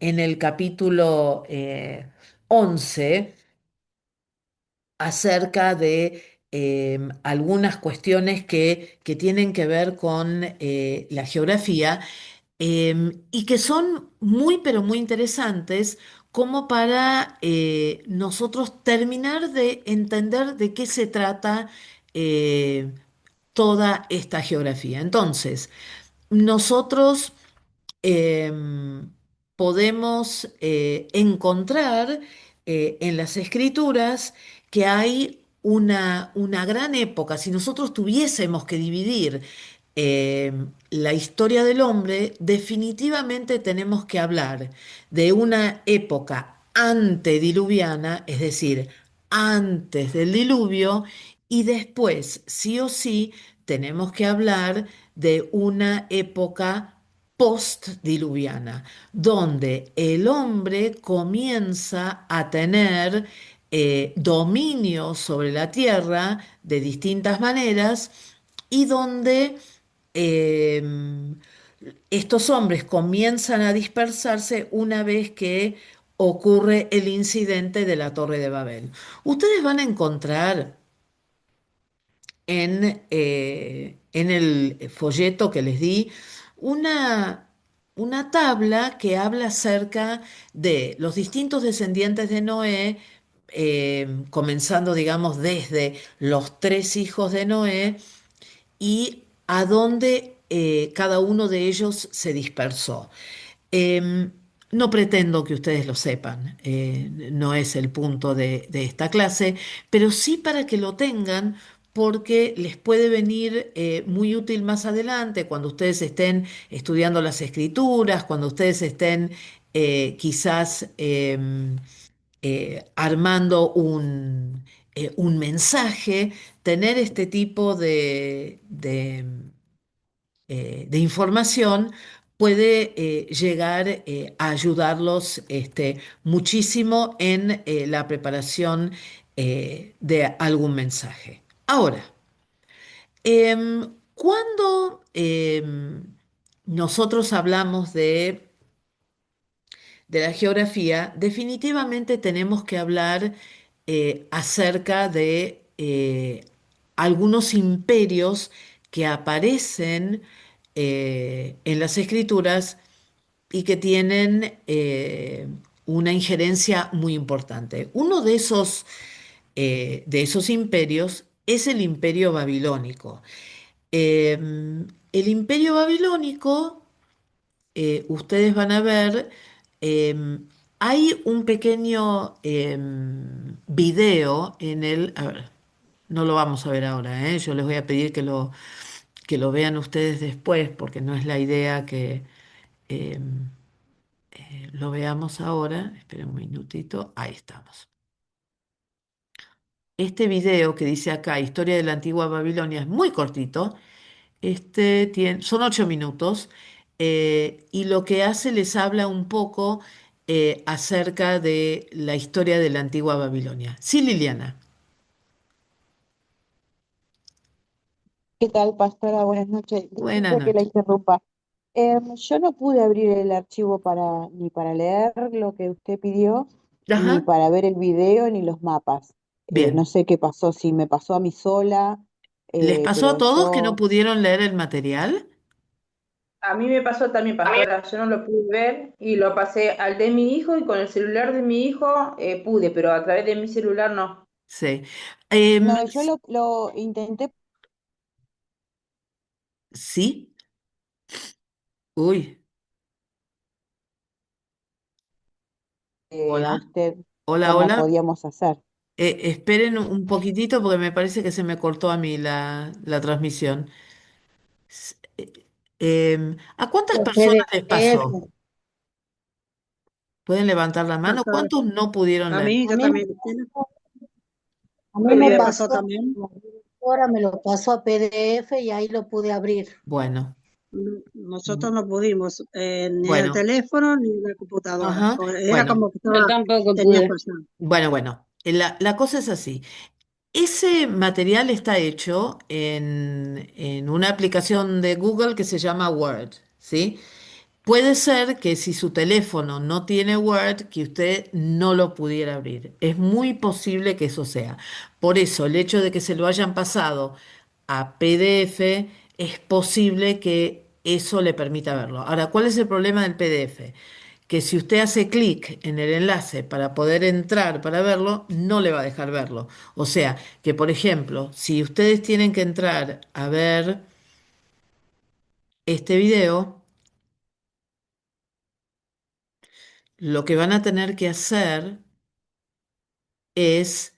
el capítulo 11 acerca de algunas cuestiones que tienen que ver con la geografía, y que son muy, pero muy interesantes como para nosotros terminar de entender de qué se trata toda esta geografía. Entonces, nosotros em, podemos encontrar en las escrituras que hay una gran época. Si nosotros tuviésemos que dividir la historia del hombre, definitivamente tenemos que hablar de una época antediluviana, es decir, antes del diluvio, y después, sí o sí, tenemos que hablar de una época postdiluviana, donde el hombre comienza a tener dominio sobre la tierra de distintas maneras y donde eh, estos hombres comienzan a dispersarse una vez que ocurre el incidente de la Torre de Babel. Ustedes van a encontrar en el folleto que les di una, una tabla que habla acerca de los distintos descendientes de Noé, comenzando, digamos, desde los tres hijos de Noé y a dónde cada uno de ellos se dispersó. Em, no pretendo que ustedes lo sepan, no es el punto de esta clase, pero sí para que lo tengan porque les puede venir muy útil más adelante cuando ustedes estén estudiando las escrituras, cuando ustedes estén quizás armando un mensaje, tener este tipo de información puede llegar a ayudarlos muchísimo en la preparación de algún mensaje. Ahora, cuando nosotros hablamos de la geografía, definitivamente tenemos que hablar acerca de algunos imperios que aparecen en las escrituras y que tienen una injerencia muy importante. Uno de esos imperios es el imperio babilónico. El imperio babilónico, ustedes van a ver, hay un pequeño video en el... A ver, no lo vamos a ver ahora, ¿eh? Yo les voy a pedir que lo vean ustedes después, porque no es la idea que lo veamos ahora. Esperen un minutito. Ahí estamos. Este video que dice acá, Historia de la Antigua Babilonia, es muy cortito. Son 8 minutos y lo que hace les habla un poco acerca de la historia de la antigua Babilonia. Sí, Liliana. ¿Qué tal, pastora? Buenas noches. Buenas Disculpe que la noches. interrumpa. Yo no pude abrir el archivo ni para leer lo que usted pidió, ni Ajá, para ver el video, ni los mapas. No bien. sé qué pasó, si me pasó a mí sola, ¿Les pasó a pero todos que no yo pudieron leer el material? A mí me pasó también, pastora, yo no lo pude ver y lo pasé al de mi hijo y con el celular de mi hijo pude, pero a través de mi celular no. Sí. Em, no, yo lo intenté sí. Uy, a hola. usted Hola, cómo hola. podíamos hacer. Esperen un poquitito porque me parece que se me cortó a mí la transmisión. ¿A cuántas Los personas les pasó? PDF. ¿Pueden levantar la mano? Pasó. ¿Cuántos no pudieron A leer? mí, A yo mí, también. ¿Tiene? a mí A mí me me PDF. pasó pasó, también. la directora me lo pasó a PDF y ahí lo pude abrir. Bueno, Nosotros no pudimos, ni en el bueno, teléfono ni en la computadora. ajá, Era bueno, como que Yo tampoco tenía pude. fallado. bueno. La cosa es así. Ese material está hecho en una aplicación de Google que se llama Word, ¿sí? Puede ser que si su teléfono no tiene Word, que usted no lo pudiera abrir. Es muy posible que eso sea. Por eso, el hecho de que se lo hayan pasado a PDF, es posible que eso le permita verlo. Ahora, ¿cuál es el problema del PDF? Que si usted hace clic en el enlace para poder entrar para verlo, no le va a dejar verlo. O sea, que por ejemplo, si ustedes tienen que entrar a ver este video, lo que van a tener que hacer es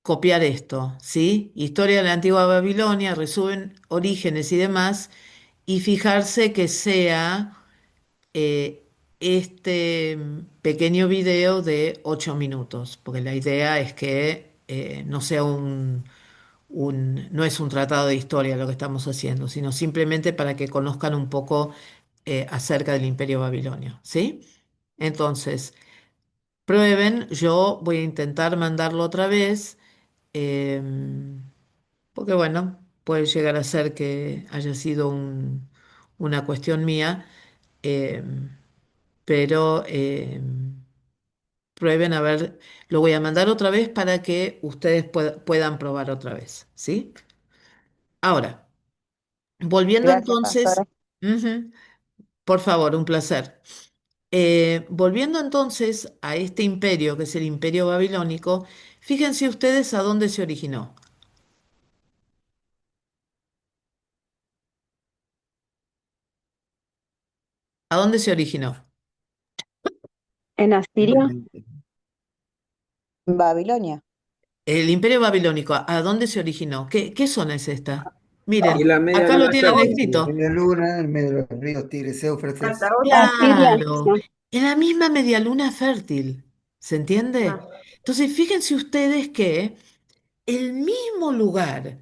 copiar esto, ¿sí? Historia de la antigua Babilonia, resumen, orígenes y demás, y fijarse que sea eh, este pequeño video de 8 minutos, porque la idea es que no sea no es un tratado de historia lo que estamos haciendo, sino simplemente para que conozcan un poco acerca del Imperio Babilonio, ¿sí? Entonces, prueben, yo voy a intentar mandarlo otra vez, porque bueno, puede llegar a ser que haya sido una cuestión mía, pero prueben a ver, lo voy a mandar otra vez para que ustedes puedan probar otra vez, ¿sí? Ahora, volviendo Gracias, entonces, pastora. ujú, por favor, un placer. Volviendo entonces a este imperio, que es el imperio babilónico, fíjense ustedes a dónde se originó. ¿A dónde se originó? ¿En Asiria? Babilonia. El imperio babilónico, ¿a dónde se originó? ¿Qué zona es esta? Y Miren, la media acá lo luna tienen está en En Siria. escrito. media luna, en medio de los ríos, Tigris, Éufrates. Santa Otra. Asiria. Claro, No. En la misma medialuna fértil, ¿se entiende? Ah, Entonces, fíjense ustedes que el mismo lugar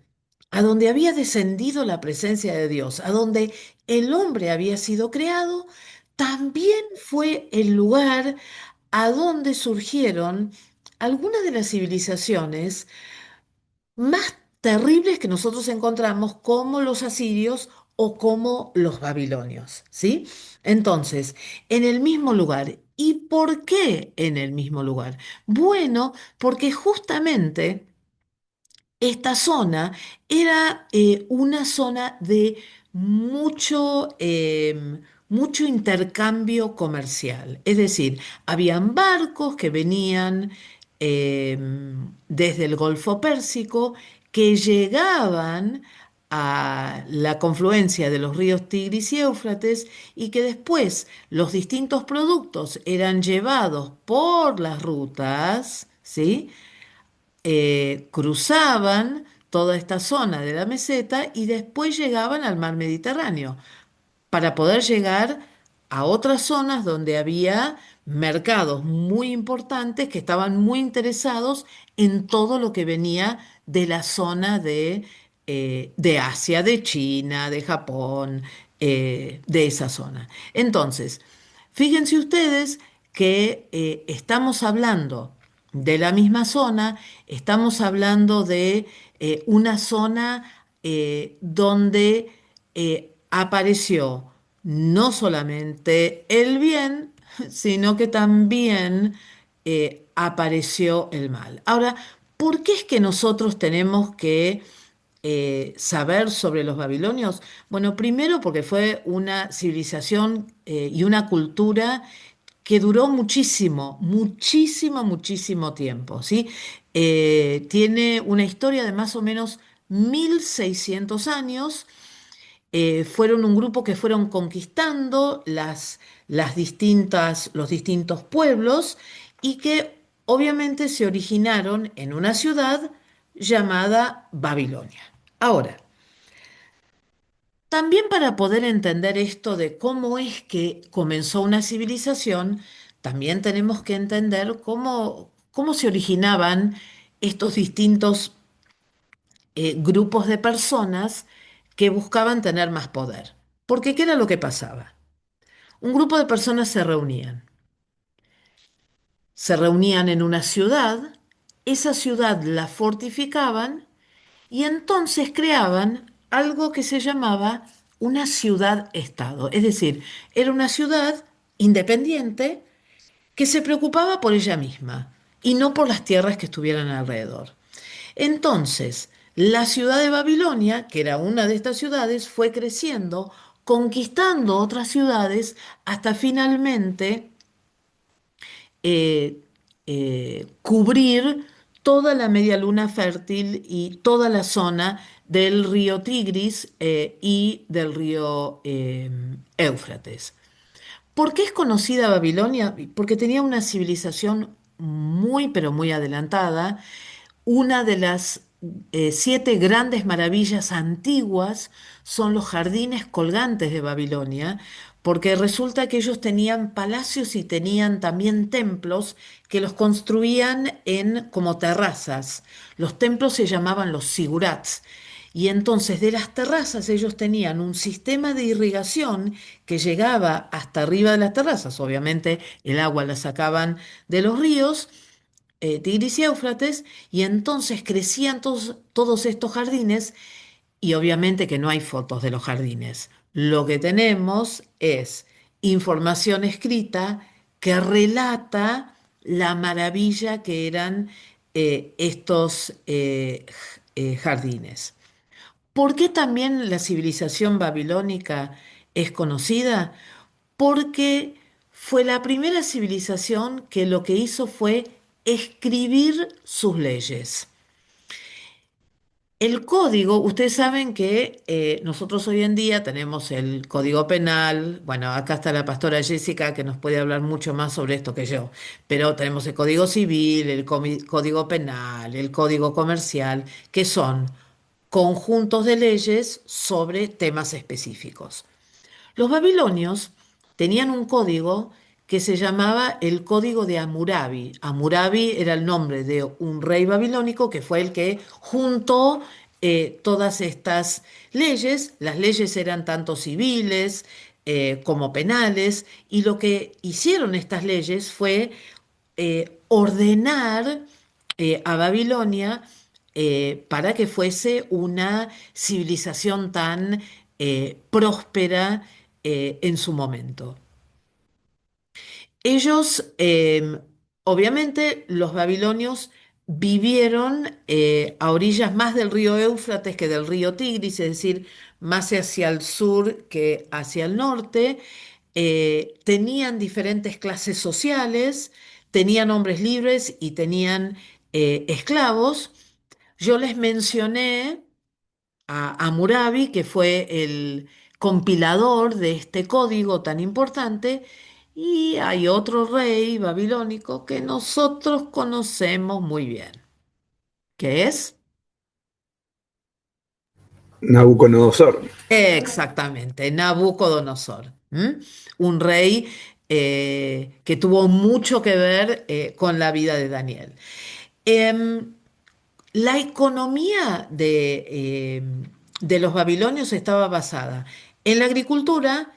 a donde había descendido la presencia de Dios, a donde el hombre había sido creado, también fue el lugar a donde surgieron algunas de las civilizaciones más terribles que nosotros encontramos, como los asirios o como los babilonios, ¿sí? Entonces, en el mismo lugar. ¿Y por qué en el mismo lugar? Bueno, porque justamente esta zona era una zona de mucho intercambio comercial. Es decir, habían barcos que venían desde el Golfo Pérsico, que llegaban a la confluencia de los ríos Tigris y Éufrates, y que después los distintos productos eran llevados por las rutas, ¿sí? Cruzaban toda esta zona de la meseta y después llegaban al mar Mediterráneo para poder llegar a otras zonas donde había mercados muy importantes que estaban muy interesados en todo lo que venía de la zona de Asia, de China, de Japón, de esa zona. Entonces, fíjense ustedes que estamos hablando de la misma zona, estamos hablando de una zona donde apareció no solamente el bien, sino que también apareció el mal. Ahora, ¿por qué es que nosotros tenemos que saber sobre los babilonios? Bueno, primero porque fue una civilización y una cultura que duró muchísimo, muchísimo, muchísimo tiempo, ¿sí? Tiene una historia de más o menos 1600 años. Fueron un grupo que fueron conquistando los distintos pueblos, y que obviamente se originaron en una ciudad llamada Babilonia. Ahora, también para poder entender esto de cómo es que comenzó una civilización, también tenemos que entender cómo se originaban estos distintos grupos de personas que buscaban tener más poder. Porque ¿qué era lo que pasaba? Un grupo de personas se reunían en una ciudad, esa ciudad la fortificaban y entonces creaban algo que se llamaba una ciudad-estado. Es decir, era una ciudad independiente que se preocupaba por ella misma y no por las tierras que estuvieran alrededor. Entonces, la ciudad de Babilonia, que era una de estas ciudades, fue creciendo, conquistando otras ciudades, hasta finalmente eh, cubrir toda la media luna fértil y toda la zona del río Tigris y del río Éufrates. ¿Por qué es conocida Babilonia? Porque tenía una civilización muy, pero muy adelantada. Una de las 7 grandes maravillas antiguas son los jardines colgantes de Babilonia, porque resulta que ellos tenían palacios y tenían también templos que los construían como terrazas. Los templos se llamaban los sigurats. Y entonces de las terrazas ellos tenían un sistema de irrigación que llegaba hasta arriba de las terrazas. Obviamente el agua la sacaban de los ríos, Tigris y Éufrates, y entonces crecían todos estos jardines, y obviamente que no hay fotos de los jardines. Lo que tenemos es información escrita que relata la maravilla que eran estos jardines. ¿Por qué también la civilización babilónica es conocida? Porque fue la primera civilización que lo que hizo fue escribir sus leyes. El código, ustedes saben que nosotros hoy en día tenemos el código penal. Bueno, acá está la pastora Jessica, que nos puede hablar mucho más sobre esto que yo, pero tenemos el código civil, el código penal, el código comercial, que son conjuntos de leyes sobre temas específicos. Los babilonios tenían un código que se llamaba el Código de Hammurabi. Hammurabi era el nombre de un rey babilónico que fue el que juntó todas estas leyes. Las leyes eran tanto civiles como penales, y lo que hicieron estas leyes fue ordenar a Babilonia para que fuese una civilización tan próspera en su momento. Ellos, obviamente, los babilonios vivieron a orillas más del río Éufrates que del río Tigris, es decir, más hacia el sur que hacia el norte. Tenían diferentes clases sociales, tenían hombres libres y tenían esclavos. Yo les mencioné a Hammurabi, que fue el compilador de este código tan importante, y hay otro rey babilónico que nosotros conocemos muy bien, que es Nabucodonosor. exactamente Nabucodonosor, ¿m? Un rey que tuvo mucho que ver con la vida de Daniel. Em, La economía de los babilonios estaba basada en la agricultura,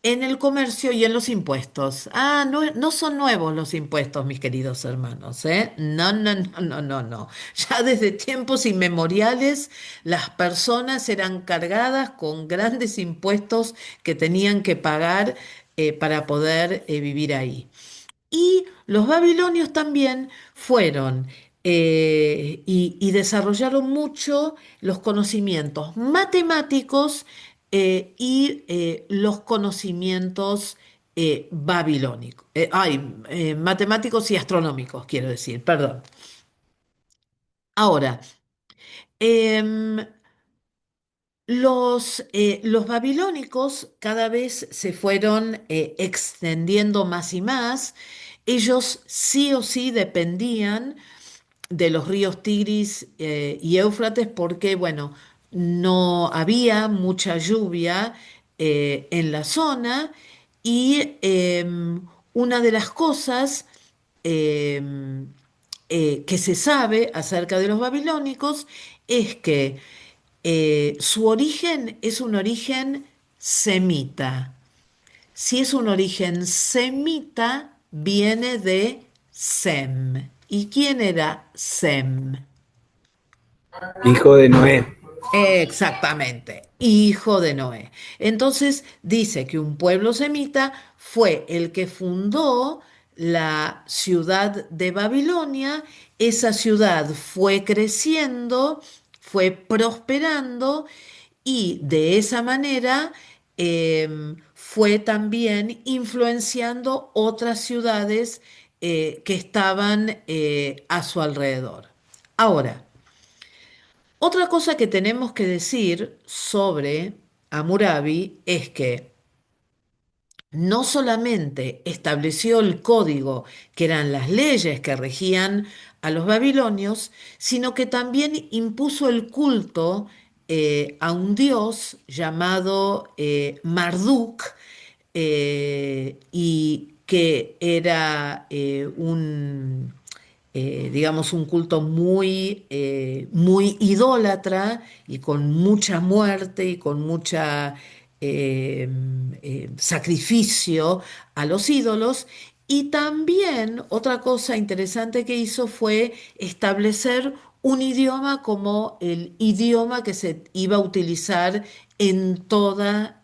en el comercio y en los impuestos. Ah, no, no son nuevos los impuestos, mis queridos hermanos, ¿eh? No, no, no, no, no, no. Ya desde tiempos inmemoriales las personas eran cargadas con grandes impuestos que tenían que pagar para poder vivir ahí. Y los babilonios también fueron y desarrollaron mucho los conocimientos matemáticos y los conocimientos babilónicos. Matemáticos y astronómicos, quiero decir, perdón. Ahora, em, los babilónicos cada vez se fueron extendiendo más y más. Ellos sí o sí dependían de los ríos Tigris y Éufrates porque, bueno, no había mucha lluvia en la zona, y una de las cosas em, que se sabe acerca de los babilónicos es que su origen es un origen semita. Si es un origen semita, viene de Sem. ¿Y quién era Sem? Hijo de Noé. Exactamente, hijo de Noé. Entonces dice que un pueblo semita fue el que fundó la ciudad de Babilonia. Esa ciudad fue creciendo, fue prosperando, y de esa manera fue también influenciando otras ciudades que estaban a su alrededor. Ahora, otra cosa que tenemos que decir sobre Hammurabi es que no solamente estableció el código, que eran las leyes que regían a los babilonios, sino que también impuso el culto a un dios llamado Marduk, y que era digamos, un culto muy idólatra y con mucha muerte y con mucha sacrificio a los ídolos. Y también otra cosa interesante que hizo fue establecer un idioma como el idioma que se iba a utilizar en toda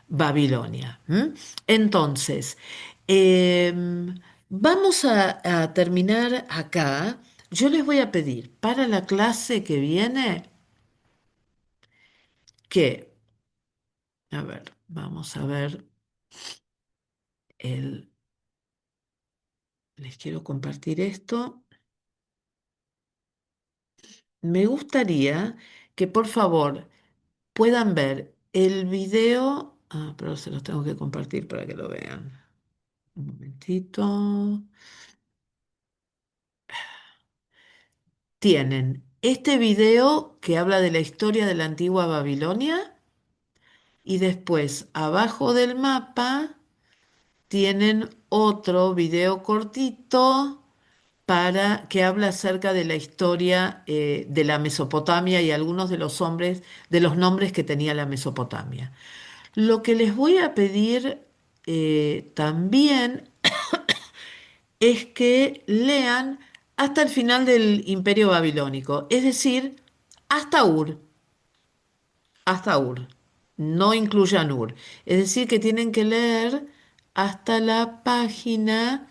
Babilonia. ¿M? Entonces, vamos a terminar acá. Yo les voy a pedir para la clase que viene que, a ver, vamos a ver el, les quiero compartir esto. Me gustaría que por favor puedan ver el video. Ah, pero se los tengo que compartir para que lo vean. Un momentito. Tienen este video que habla de la historia de la antigua Babilonia, y después abajo del mapa tienen otro video cortito para que habla acerca de la historia de la Mesopotamia y algunos de los hombres, de los nombres que tenía la Mesopotamia. Lo que les voy a pedir también es que lean hasta el final del Imperio Babilónico, es decir, hasta Ur, hasta Ur. No incluyan Ur. Es decir, que tienen que leer hasta la página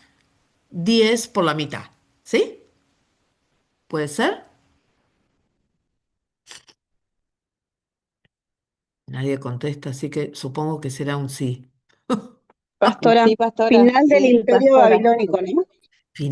10 por la mitad. ¿Sí? ¿Puede ser? Nadie contesta, así que supongo que será un sí. Pastora, Sí, pastora, final del sí, Imperio pastora. Babilónico, ¿no?